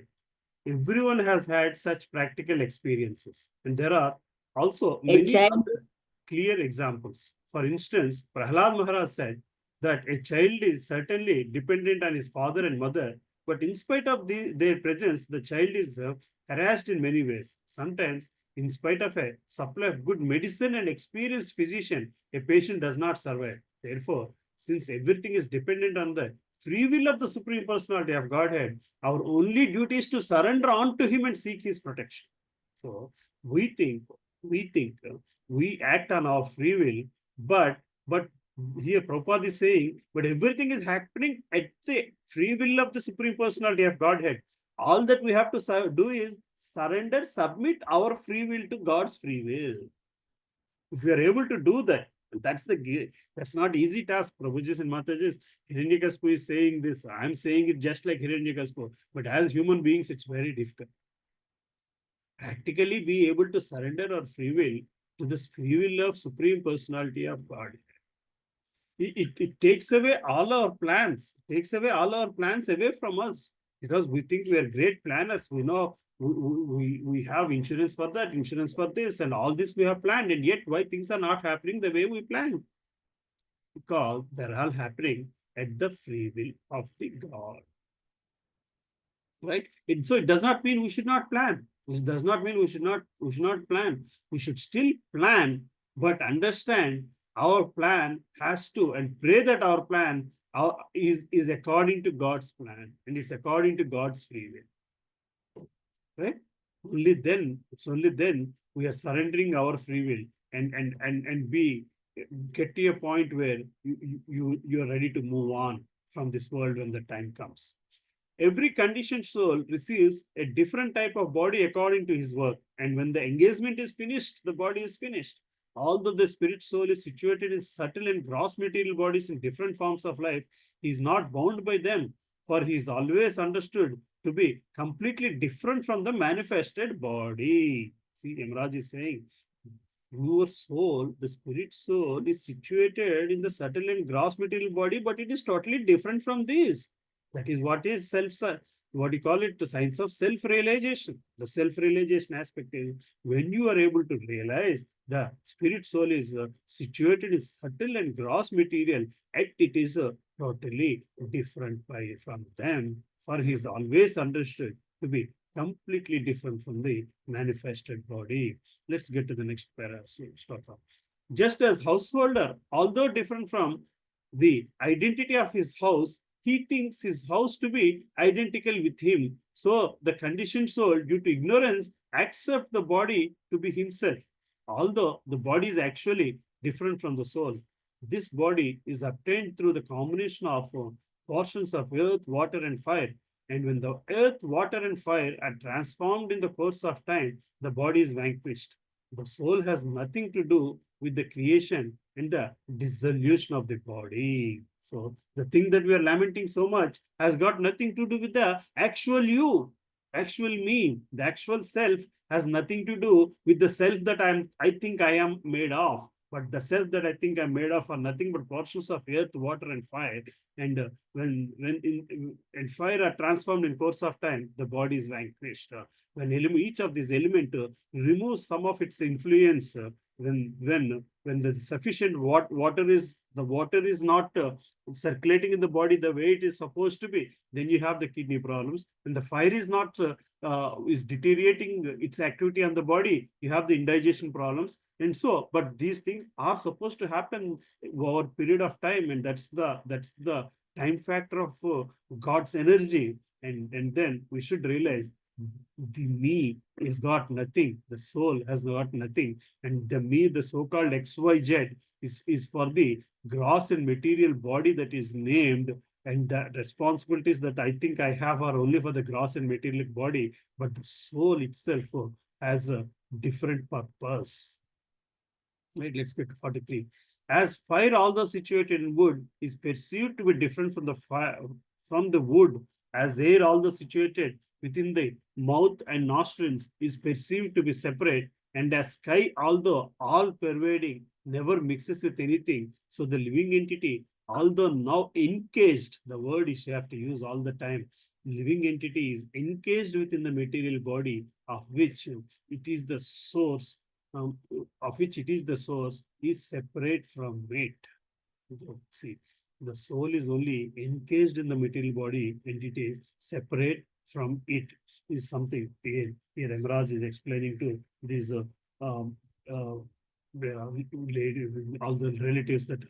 Speaker 1: Everyone has had such practical experiences. And there are also many other clear examples. For instance, Prahlad Maharaj said that a child is certainly dependent on his father and mother, but in spite of their presence, the child is harassed in many ways. Sometimes, in spite of a supply of good medicine and experienced physician, a patient does not survive. Therefore, since everything is dependent on the free will of the Supreme Personality of Godhead, our only duty is to surrender on to him and seek his protection. So we think we act on our free will, but here Prabhupada is saying, but everything is happening at the free will of the Supreme Personality of Godhead. All that we have to do is surrender, submit our free will to God's free will. If we are able to do that, that's not easy task. Prabhuji and Matajis, Hiranyakashipu is saying this. I'm saying it just like Hiranyakashipu, but as human beings, it's very difficult. Practically be able to surrender our free will to this free will of Supreme Personality of God. It takes away all our plans, away from us, because we think we are great planners. We know we have insurance for that, insurance for this, and all this we have planned, and yet why things are not happening the way we planned? Because they're all happening at the free will of the God. Right? So it does not mean we should not plan. This does not mean we should not plan. We should still plan, but understand our plan has to, and pray that our plan is according to God's plan, and it's according to God's free will. Right? It's only then we are surrendering our free will and get to a point where you are ready to move on from this world when the time comes. Every conditioned soul receives a different type of body according to his work. And when the engagement is finished, the body is finished. Although the spirit soul is situated in subtle and gross material bodies in different forms of life, he is not bound by them, for he is always understood to be completely different from the manifested body. See, Yamaraj is saying, your soul, the spirit soul, is situated in the subtle and gross material body, but it is totally different from these. That is what is what you call it, the science of self-realization. The self-realization aspect is when you are able to realize the spirit soul is situated in subtle and gross material, yet it is totally different from them, for he is always understood to be completely different from the manifested body. Let's get to the next paragraph. Just as householder, although different from the identity of his house, he thinks his house to be identical with him. So the conditioned soul, due to ignorance, accept the body to be himself. Although the body is actually different from the soul, this body is obtained through the combination of portions of earth, water, and fire. And when the earth, water, and fire are transformed in the course of time, the body is vanquished. The soul has nothing to do with the creation and the dissolution of the body. So the thing that we are lamenting so much has got nothing to do with the actual you, actual me. The actual self has nothing to do with the self that I think I am made of. But the self that I think I'm made of are nothing but portions of earth, water, and fire. And when fire are transformed in course of time, the body is vanquished. When each of these elements removes some of its influence, when the sufficient water is not circulating in the body the way it is supposed to be, then you have the kidney problems. When the fire is not is deteriorating its activity on the body, you have the indigestion problems. And so, but these things are supposed to happen over a period of time, and that's the time factor of God's energy. And then we should realize the me is got nothing, the soul has got nothing, and the me, the so-called XYZ, is for the gross and material body that is named, and the responsibilities that I think I have are only for the gross and material body, but the soul itself has a different purpose. Right, let's get to 43. As fire, although situated in wood, is perceived to be different from the fire from the wood, as air, although situated within the mouth and nostrils, is perceived to be separate, and as sky, although all pervading, never mixes with anything. So the living entity, although now encased, the word is you have to use all the time. Living entity is encased within the material body, of which it is the source, is separate from it. See, the soul is only encased in the material body entity, is separate from it, is something here Emraj is explaining to these lady, all the relatives that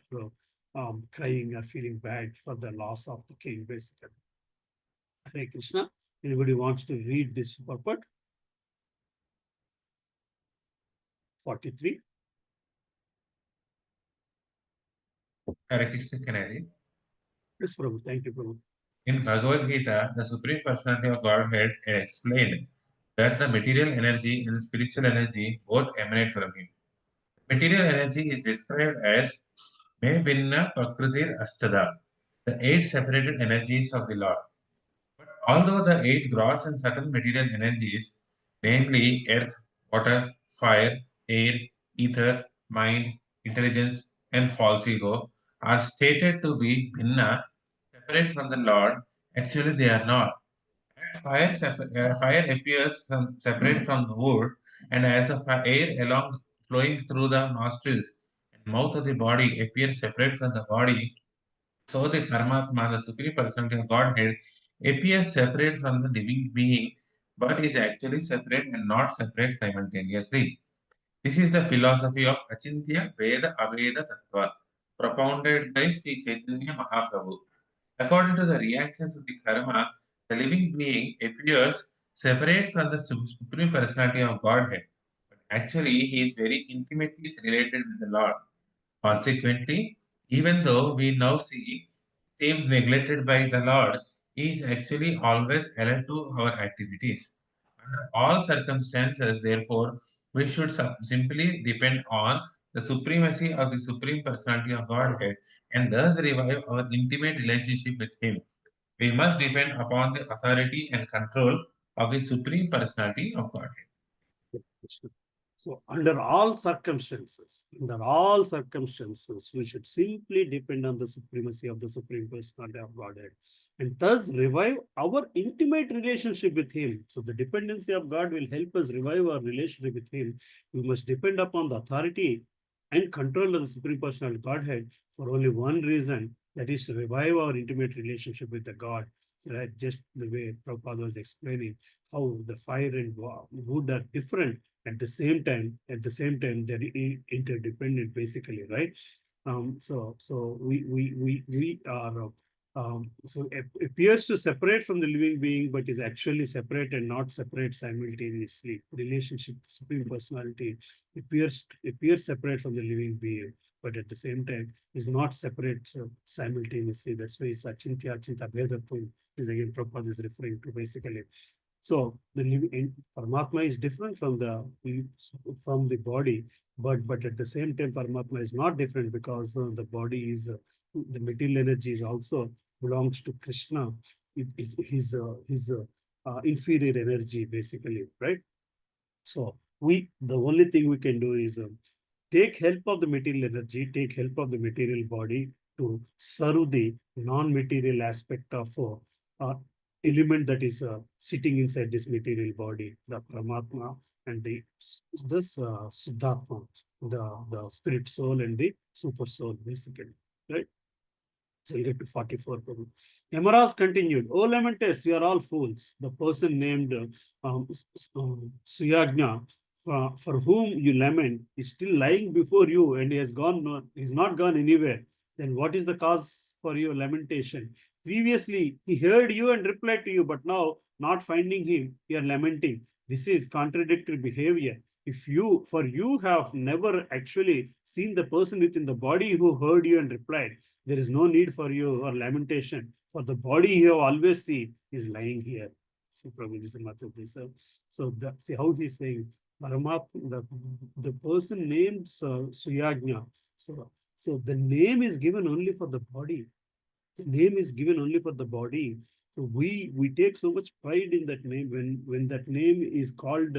Speaker 1: are crying or feeling bad for the loss of the king, basically. Hare Krishna. Anybody wants to read this purport? 43.
Speaker 2: Hare Krishna, can I read?
Speaker 1: Yes, Prabhu. Thank you, Prabhu.
Speaker 2: In Bhagavad Gita, the Supreme Personality of Godhead explained that the material energy and the spiritual energy both emanate from him. Material energy is described as Me Vinna Prakritir Astada, the eight separated energies of the Lord. But although the eight gross and subtle material energies, namely earth, water, fire, air, ether, mind, intelligence, and false ego, are stated to be Bhinna, separate from the Lord, actually they are not. Fire appears separate from the wood, and as the air along flowing through the nostrils and mouth of the body appears separate from the body, so the Paramatma, the Supreme Personality of Godhead, appears separate from the living being, but is actually separate and not separate simultaneously. This is the philosophy of Achintya Veda Aveda Tattva, propounded by Sri Chaitanya Mahaprabhu. According to the reactions of the karma, the living being appears separate from the Supreme Personality of Godhead. But actually, he is very intimately related with the Lord. Consequently, even though we now seem neglected by the Lord, he is actually always alert to our activities. Under all circumstances, therefore, we should simply depend on the supremacy of the Supreme Personality of Godhead and thus revive our intimate relationship with Him. We must depend upon the authority and control of the Supreme Personality of Godhead.
Speaker 1: So under all circumstances, we should simply depend on the supremacy of the Supreme Personality of Godhead and thus revive our intimate relationship with Him. So the dependency of God will help us revive our relationship with Him. We must depend upon the authority and control of the Supreme Personality of Godhead for only one reason, that is to revive our intimate relationship with the God. So that just the way Prabhupada was explaining how the fire and wood are different at the same time they're interdependent basically, right? So we are so it appears to separate from the living being, but is actually separate and not separate simultaneously. Relationship to Supreme Personality appears separate from the living being, but at the same time is not separate simultaneously. That's why it's achintya achinta bhedatvam is again Prabhupada is referring to basically. So the living Paramatma is different from the body, but at the same time Paramatma is not different because the body is the material energy is also belongs to Krishna. His inferior energy basically, right? So the only thing we can do is take help of the material energy, take help of the material body to serve the non-material aspect of element that is sitting inside this material body, the Paramatma and this Suddhatma, the spirit soul and the super soul, basically, right? So we'll get to 44. Yamaras continued, "O lamenters, you are all fools. The person named Suyagna, for whom you lament, is still lying before you and he has he's not gone anywhere. Then what is the cause for your lamentation? Previously, he heard you and replied to you, but now, not finding him, you are lamenting. This is contradictory behavior. For you have never actually seen the person within the body who heard you and replied. There is no need for you or lamentation, for the body you have always seen is lying here." So Prabhuji said, so see how he's saying, Paramatma, the person named Suyagnya. So the name is given only for the body. The name is given only for the body. So we take so much pride in that name when that name is called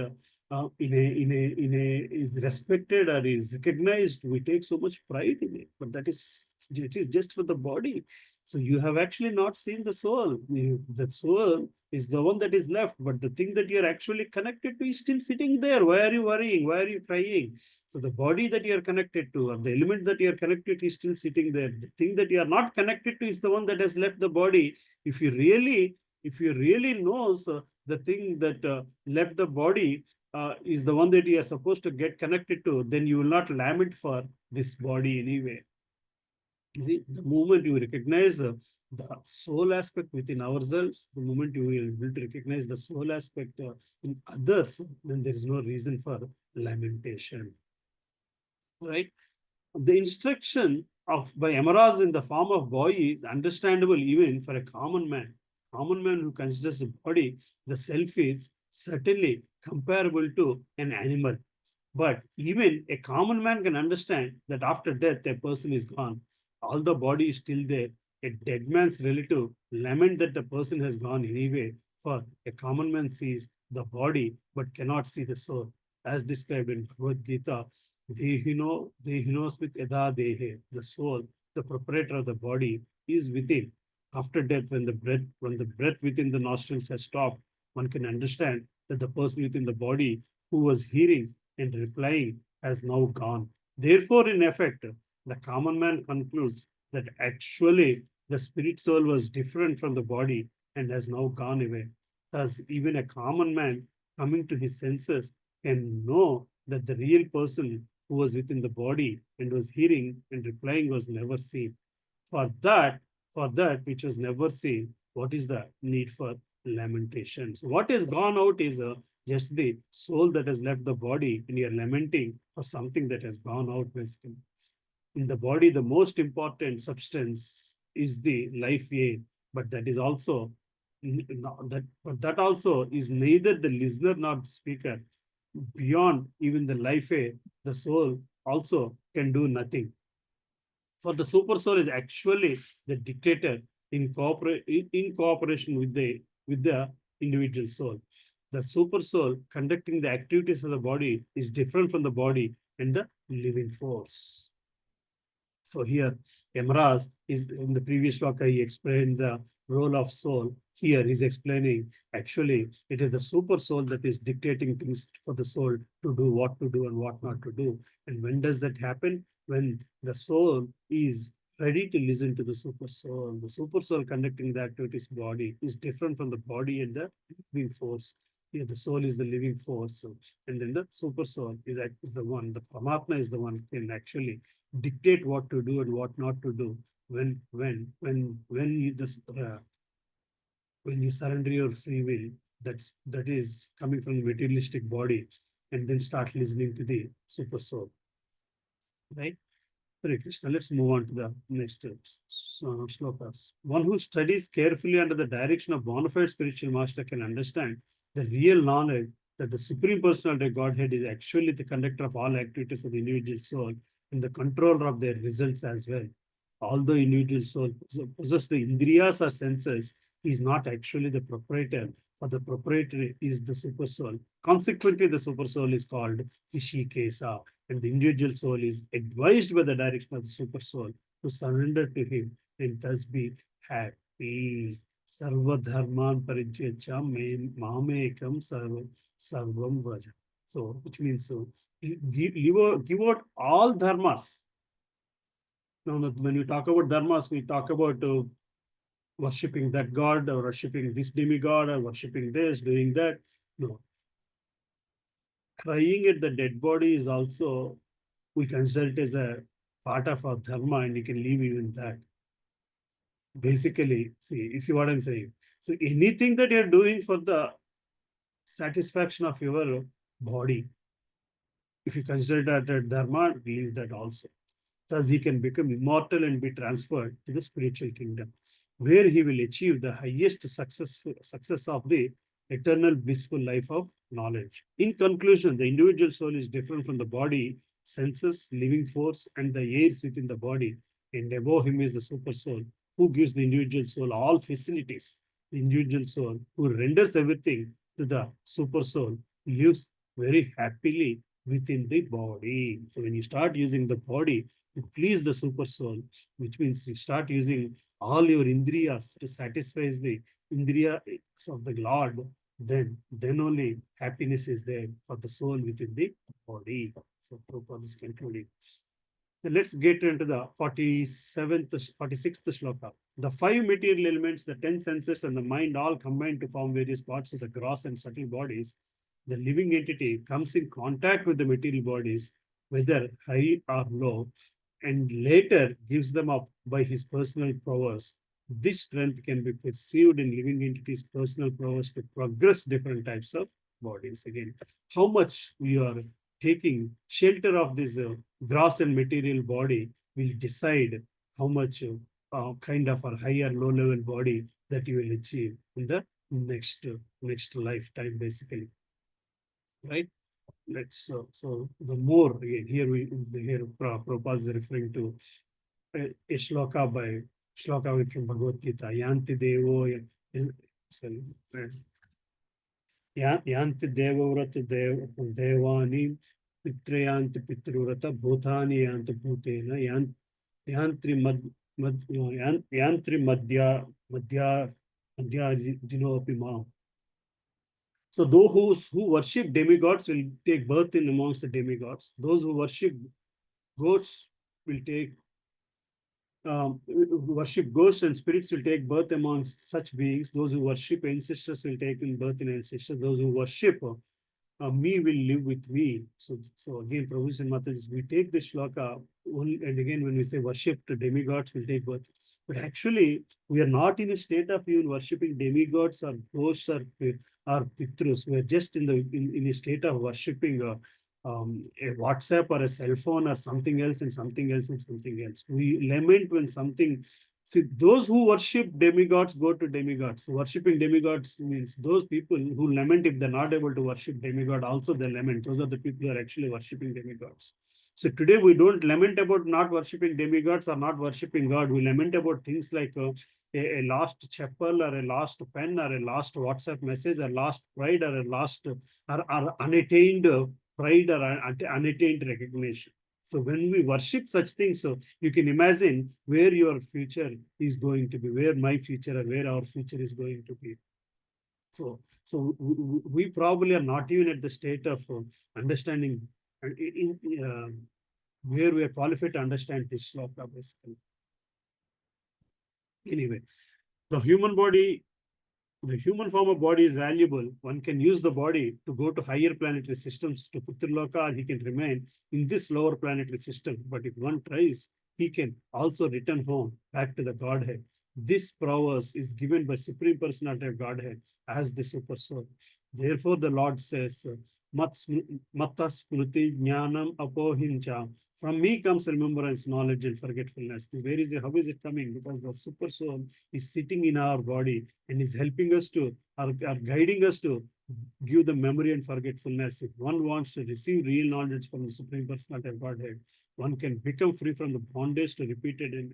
Speaker 1: is respected or is recognized. We take so much pride in it, but it is just for the body. So you have actually not seen the soul. The soul is the one that is left, but the thing that you are actually connected to is still sitting there. Why are you worrying? Why are you crying? So the body that you are connected to, or the element that you are connected to, is still sitting there. The thing that you are not connected to is the one that has left the body. If you really knows the thing that left the body is the one that you are supposed to get connected to, then you will not lament for this body anyway. You see, the moment you recognize the soul aspect within ourselves, the moment you will be able to recognize the soul aspect in others, then there is no reason for lamentation. Right? The instruction by Amaras in the form of boy is understandable even for a common man. Common man who considers the body, the self, is certainly comparable to an animal. But even a common man can understand that after death, a person is gone. All the body is still there. A dead man's relative lament that the person has gone anyway. For a common man sees the body but cannot see the soul. As described in Bhagavad Gita, Dehinosmit Eda Dehe, the soul, the proprietor of the body, is within. After death, when the breath within the nostrils has stopped, one can understand that the person within the body who was hearing and replying has now gone. Therefore, in effect, the common man concludes that actually the spirit soul was different from the body and has now gone away. Thus, even a common man coming to his senses can know that the real person who was within the body and was hearing and replying was never seen. For that which was never seen, what is the need for lamentation? So what is gone out is just the soul that has left the body, and you're lamenting for something that has gone out, basically. In the body, the most important substance is the life air, but that is also that also is neither the listener nor the speaker. Beyond even the life air, the soul also can do nothing. For the super soul is actually the dictator in cooperation with the individual soul. The super soul conducting the activities of the body is different from the body and the living force. So here, Yamraj is in the previous talk, he explained the role of soul. Here he's explaining actually it is the super soul that is dictating things for the soul to do what to do and what not to do. And when does that happen? When the soul is ready to listen to the super soul. The super soul conducting the activities body is different from the body and the living force. Here the soul is the living force. And then the super soul is the one, the Paramatma is the one can actually dictate what to do and what not to do when you surrender your free will, that is coming from the materialistic body, and then start listening to the super soul, right? Hare Krishna. Let's move on to the next slokas. One who studies carefully under the direction of bona fide spiritual master can understand the real knowledge that the Supreme Personality Godhead is actually the conductor of all activities of the individual soul and the controller of their results as well. Although individual soul possesses the indriyas or senses, he is not actually the proprietor, for the proprietor is the super soul. Consequently, the super soul is called Rishikesa, and the individual soul is advised by the direction of the super soul to surrender to him and thus be happy. Sarva dharman parijyacha mamekam sarvam vraja. So, which means give out all dharmas. Now, when we talk about dharmas, we talk about worshipping that god or worshipping this demigod or worshipping this, doing that. No. Crying at the dead body is also, we consider it as a part of our dharma, and you can leave even that. Basically, you see what I'm saying? So anything that you're doing for the satisfaction of your body, if you consider that a dharma, leave that also. Thus, he can become immortal and be transferred to the spiritual kingdom, where he will achieve the highest success of the eternal blissful life of knowledge. In conclusion, the individual soul is different from the body, senses, living force, and the airs within the body. And above him is the super soul, who gives the individual soul all facilities. The individual soul, who renders everything to the super soul, lives very happily within the body. So when you start using the body to please the super soul, which means you start using all your indriyas to satisfy the indriyas of the Lord, then only happiness is there for the soul within the body. So Prabhupada is concluding. Then let's get into the 46th shloka. The 5 material elements, the 10 senses, and the mind all combine to form various parts of the gross and subtle bodies. The living entity comes in contact with the material bodies, whether high or low, and later gives them up by his personal prowess. This strength can be perceived in living entities' personal prowess to progress different types of bodies. Again, how much we are taking shelter of this gross and material body will decide how much kind of a higher low level body that you will achieve in the next lifetime, basically, right? Let's so the more again here Prabhupada is referring to a shloka by shloka from Bhagavad Gita. Yanti Devo sorry, Yanti Devavrata Devani Pitrayanti Pitrurata Bhutani Yanti Bhutena Yantri Madhya Jinopi Ma. So those who worship demigods will take birth in amongst the demigods. Those who worship ghosts will worship ghosts and spirits will take birth amongst such beings. Those who worship ancestors will take in birth in ancestors. Those who worship me will live with me. So again, Prabhuji and Mataji, we take this shloka only, and again, when we say worship to demigods will take birth. But actually, we are not in a state of even worshipping demigods or ghosts or pitrus. We are just in a state of worshipping a WhatsApp or a cell phone or something else and something else and something else. We lament when something. See, those who worship demigods go to demigods. Worshipping demigods means those people who lament if they're not able to worship demigod, also they lament. Those are the people who are actually worshipping demigods. So today we don't lament about not worshipping demigods or not worshipping God. We lament about things like a lost chapel or a lost pen or a lost WhatsApp message or lost pride or a lost or unattained pride or unattained recognition. So when we worship such things, so you can imagine where your future is going to be, where my future or where our future is going to be. So we probably are not even at the state of understanding where we are qualified to understand this shloka basically. Anyway, the human body, the human form of body is valuable. One can use the body to go to higher planetary systems to Pitraloka, or he can remain in this lower planetary system. But if one tries, he can also return home back to the Godhead. This prowess is given by Supreme Personality of Godhead as the Super Soul. Therefore, the Lord says, Matta Smriti Jnanam Apohimcha. From me comes remembrance, knowledge, and forgetfulness. Where is it? How is it coming? Because the Super Soul is sitting in our body and is helping us to, or guiding us to give the memory and forgetfulness. If one wants to receive real knowledge from the Supreme Personality of Godhead, one can become free from the bondage to repeated and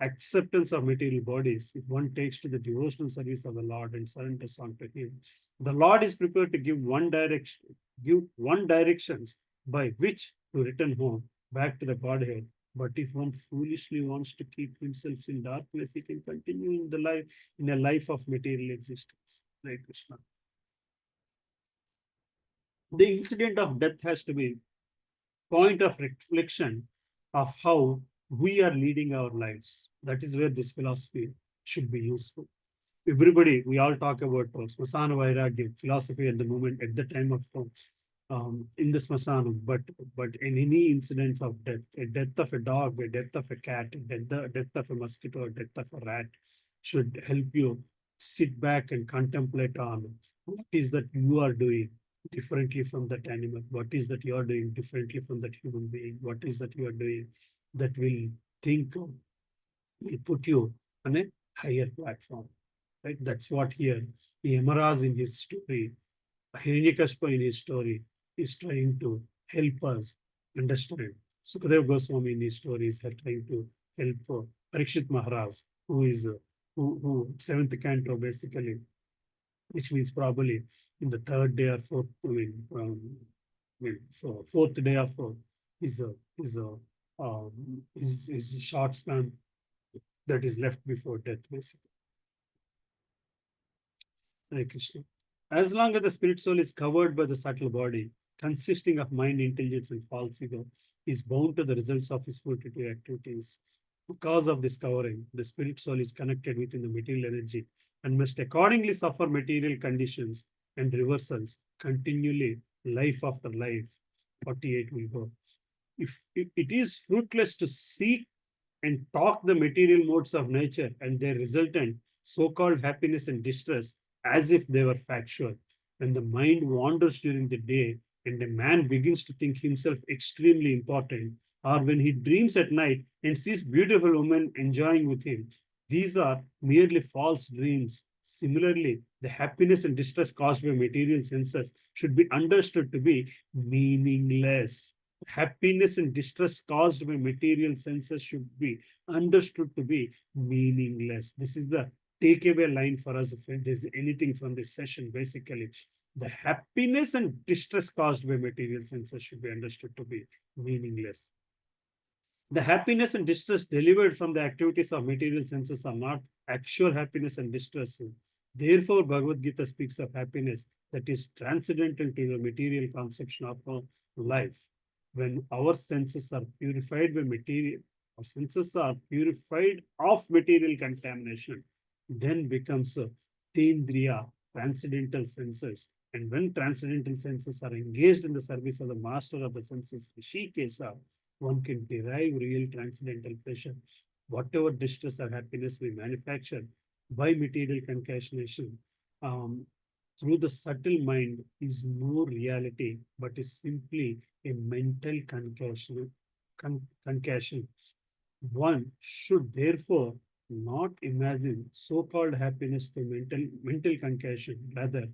Speaker 1: acceptance of material bodies. If one takes to the devotional service of the Lord and surrenders unto Him, the Lord is prepared to give one directions by which to return home back to the Godhead. But if one foolishly wants to keep himself in darkness, he can continue in a life of material existence. Hare Krishna. The incident of death has to be point of reflection of how we are leading our lives. That is where this philosophy should be useful. Everybody, we all talk about Smasana Vairagya philosophy at the moment, at the time of in the Smasanam, but in any incident of death, a death of a dog, a death of a cat, a death of a mosquito, a death of a rat, should help you sit back and contemplate on what is that you are doing differently from that animal, what is that you are doing differently from that human being, what is that you are doing that will put you on a higher platform. Right? That's what here Yamaraj in his story, Hiranyakashipu in his story, is trying to help us understand. Sukadeva Goswami in his story is trying to help Parikshit Maharaj, who is who seventh canto basically, which means probably in the third day or fourth, fourth day of his short span that is left before death, basically. Hare Krishna. As long as the spirit soul is covered by the subtle body, consisting of mind, intelligence, and false ego, is bound to the results of his fruitive activities. Because of this covering, the spirit soul is connected within the material energy and must accordingly suffer material conditions and reversals continually, life after life. 48 will go. If it is fruitless to seek and talk the material modes of nature and their resultant so-called happiness and distress as if they were factual. When the mind wanders during the day and a man begins to think himself extremely important, or when he dreams at night and sees beautiful women enjoying with him, these are merely false dreams. Similarly, the happiness and distress caused by material senses should be understood to be meaningless. Happiness and distress caused by material senses should be understood to be meaningless. This is the takeaway line for us if there's anything from this session. Basically, the happiness and distress caused by material senses should be understood to be meaningless. The happiness and distress delivered from the activities of material senses are not actual happiness and distress. Therefore, Bhagavad Gita speaks of happiness that is transcendental to the material conception of life. When our senses are purified by material, our senses are purified of material contamination, then becomes Tendriya, transcendental senses. And when transcendental senses are engaged in the service of the master of the senses, Rishikesa, one can derive real transcendental pleasure. Whatever distress or happiness we manufacture by material concatenation through the subtle mind is no reality, but is simply a mental concatenation. One should therefore not imagine so-called happiness through mental concatenation. Rather,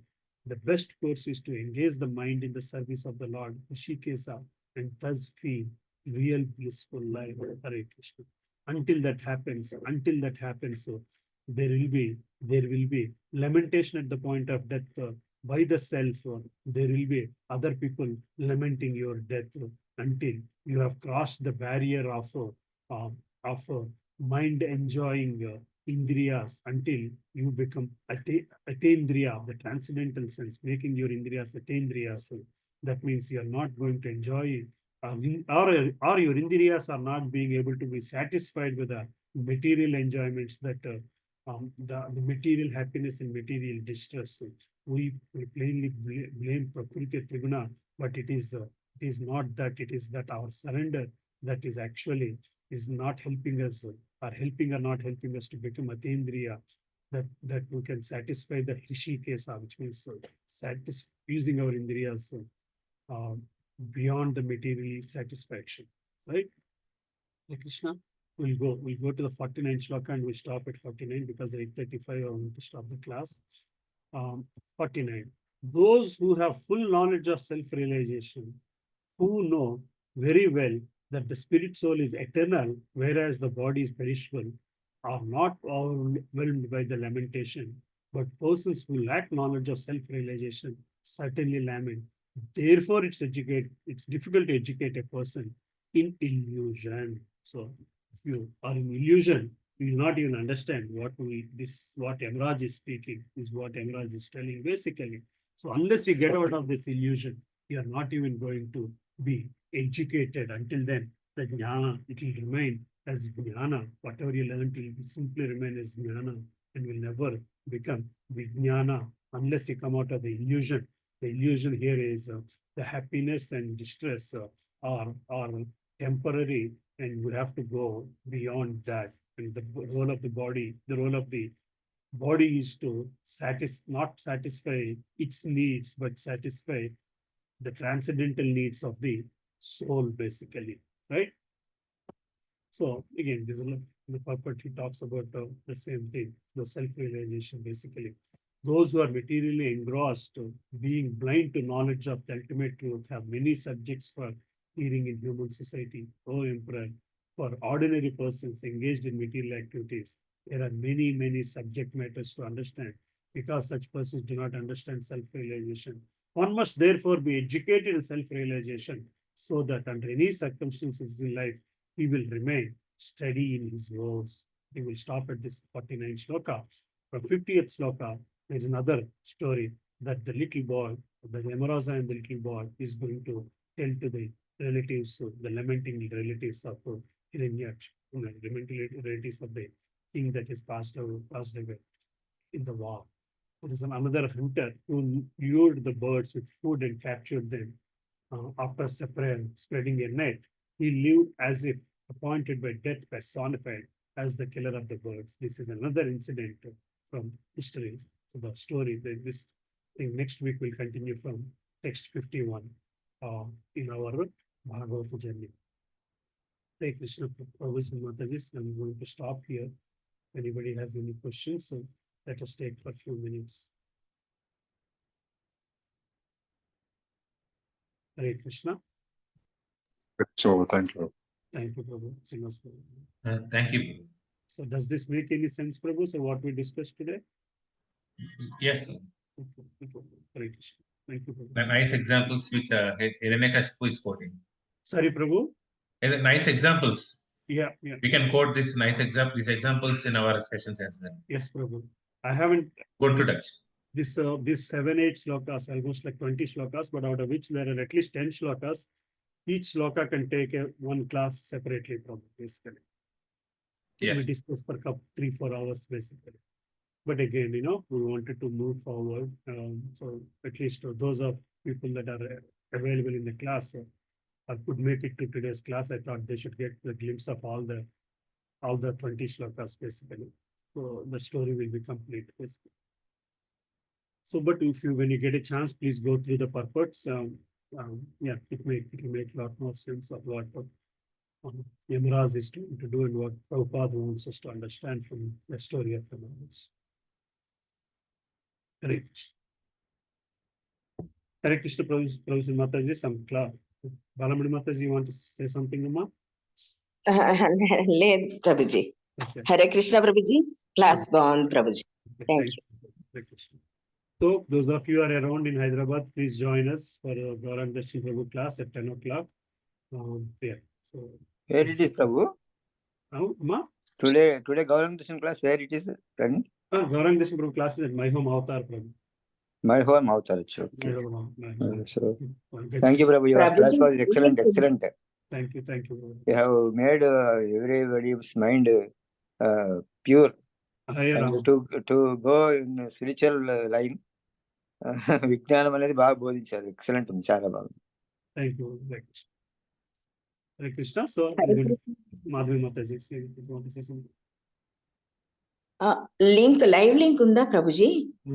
Speaker 1: the best course is to engage the mind in the service of the Lord, Rishikesa, and thus feel real blissful life. Hare Krishna. Until that happens, so there will be lamentation at the point of death by the self. There will be other people lamenting your death until you have crossed the barrier of mind enjoying indriyas, until you become atendriya, the transcendental sense, making your indriyas atendriyas. That means you are not going to enjoy, or your indriyas are not being able to be satisfied with the material enjoyments, that the material happiness and material distress. We plainly blame Prakriti Triguna, but it is not that. It is that our surrender that is actually is not helping us, or helping or not helping us to become Atendriya, that we can satisfy the Hrishikesa, which means using our Indriyas uh, beyond the material satisfaction, right? Hare Krishna. We'll go to the 49 shloka and we'll stop at 49 because at 8:35 I want to stop the class. 49. Those who have full knowledge of self-realization, who know very well that the spirit soul is eternal, whereas the body is perishable, are not overwhelmed by the lamentation, but persons who lack knowledge of self-realization certainly lament. Therefore, it's difficult to educate a person in illusion. So, if you are in illusion, you will not even understand what Yamaraj is speaking, is what Yamaraj is telling basically. So, unless you get out of this illusion, you are not even going to be educated. Until then, the jnana, it will remain as jnana. Whatever you learn, it will simply remain as jnana and will never become vijnana unless you come out of the illusion. The illusion here is the happiness and distress are temporary, and you have to go beyond that. And the role of the body is to not satisfy its needs, but satisfy the transcendental needs of the soul, basically, right? So again, this is the purport. He talks about the same thing, the self-realization, basically. Those who are materially engrossed, being blind to knowledge of the ultimate truth, have many subjects for hearing in human society. O Emperor, for ordinary persons engaged in material activities, there are many subject matters to understand, because such persons do not understand self-realization. One must therefore be educated in self-realization, so that under any circumstances in life, he will remain steady in his words. He will stop at this 49 shloka. From 50th shloka, there is another story that the little boy, the Yamaraja and the little boy, is going to tell to the relatives, the lamenting relatives of Hiranyaksh, lamenting relatives of the king that is passed away in the war. There is another hunter who lured the birds with food and captured them. After spreading a net, he lived as if appointed by death, personified as the killer of the birds. This is another incident from history. So the story, this thing next week will continue from text 51 in our Bhagavata journey. Hare Krishna, Prabhuji and Mataji. I'm going to stop here. If anybody has any questions, so let us take for a few minutes. Hare Krishna.
Speaker 6: So thank you.
Speaker 1: Thank you, Prabhu. Srinivas Prabhu.
Speaker 2: Thank you.
Speaker 1: So does this make any sense, Prabhu? So what we discussed today?
Speaker 2: Yes,
Speaker 1: Hare Krishna. Thank you, Prabhu.
Speaker 2: the nice examples which Hiranyakashipu is quoting.
Speaker 1: Sorry, Prabhu.
Speaker 2: The nice examples.
Speaker 1: Yeah.
Speaker 2: We can quote these examples in our sessions as well.
Speaker 1: Yes, Prabhu. I haven't
Speaker 2: Good to touch.
Speaker 1: this 7-8 shlokas, almost like 20 shlokas, but out of which there are at least 10 shlokas. Each shloka can take one class separately, Prabhu, basically.
Speaker 2: Yes.
Speaker 1: We discuss for 3-4 hours, basically. But again, we wanted to move forward. So at least those of people that are available in the class could make it to today's class. I thought they should get the glimpse of all the 20 shlokas, basically. So the story will be complete, basically. So, but when you get a chance, please go through the purports. Yeah, it will make a lot more sense of what Yamaraj is trying to do and what Prabhupada wants us to understand from the story of Yamaraj. Hare Krishna. Hare Krishna, Prabhuji and Mataji, some Balamani Mataji, you want to say something, Amma?
Speaker 7: లేదు Prabhuji.
Speaker 1: Okay.
Speaker 7: Hare Krishna Prabhuji. Class బాగుంది Prabhuji. Thank you.
Speaker 1: Thank you. So, those of you are around in Hyderabad, please join us for Gaurang Darshan Prabhu class at 10 o'clock. Yeah. So,
Speaker 3: Where it is, Prabhu?
Speaker 1: Ma?
Speaker 3: Today Gaurang Darshan class, where it is?
Speaker 1: Gaurang Darshan Prabhu class is at my home avatar, Prabhu.
Speaker 3: My home avatar. Okay.
Speaker 1: My home.
Speaker 3: So, thank you, Prabhu. Your class
Speaker 7: Prabhuji,
Speaker 3: was excellent.
Speaker 1: Thank you.
Speaker 3: You have made everybody's mind pure.
Speaker 1: Hare
Speaker 3: And
Speaker 1: Rama.
Speaker 3: to go in spiritual line, విజ్ఞానం అనేది బాగా బోధించారు. Excellent ఉంది, చాలా బాగుంది.
Speaker 1: Thank you. Hare Krishna. So, Madhvi Mataji, you want to say something?
Speaker 7: Link live link ఉందా Prabhuji?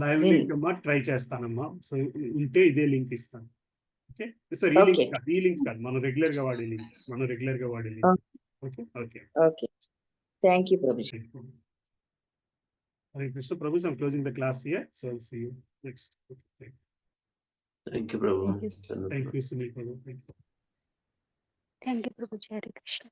Speaker 1: Live link అమ్మా try చేస్తానమ్మా. సో ఉంటే ఇదే లింక్ ఇస్తాను. ఓకే. సో ఈ లింక్ కాదు, మనం రెగ్యులర్ గా వాడే link. Okay.
Speaker 7: Thank you Prabhuji.
Speaker 1: Hare Krishna. Prabhu, I'm closing the class here. So I'll see you next. Okay.
Speaker 5: Thank you, Prabhu.
Speaker 1: Thank you, Sunil Prabhu.
Speaker 8: Thank you, Prabhuji. Hare Krishna.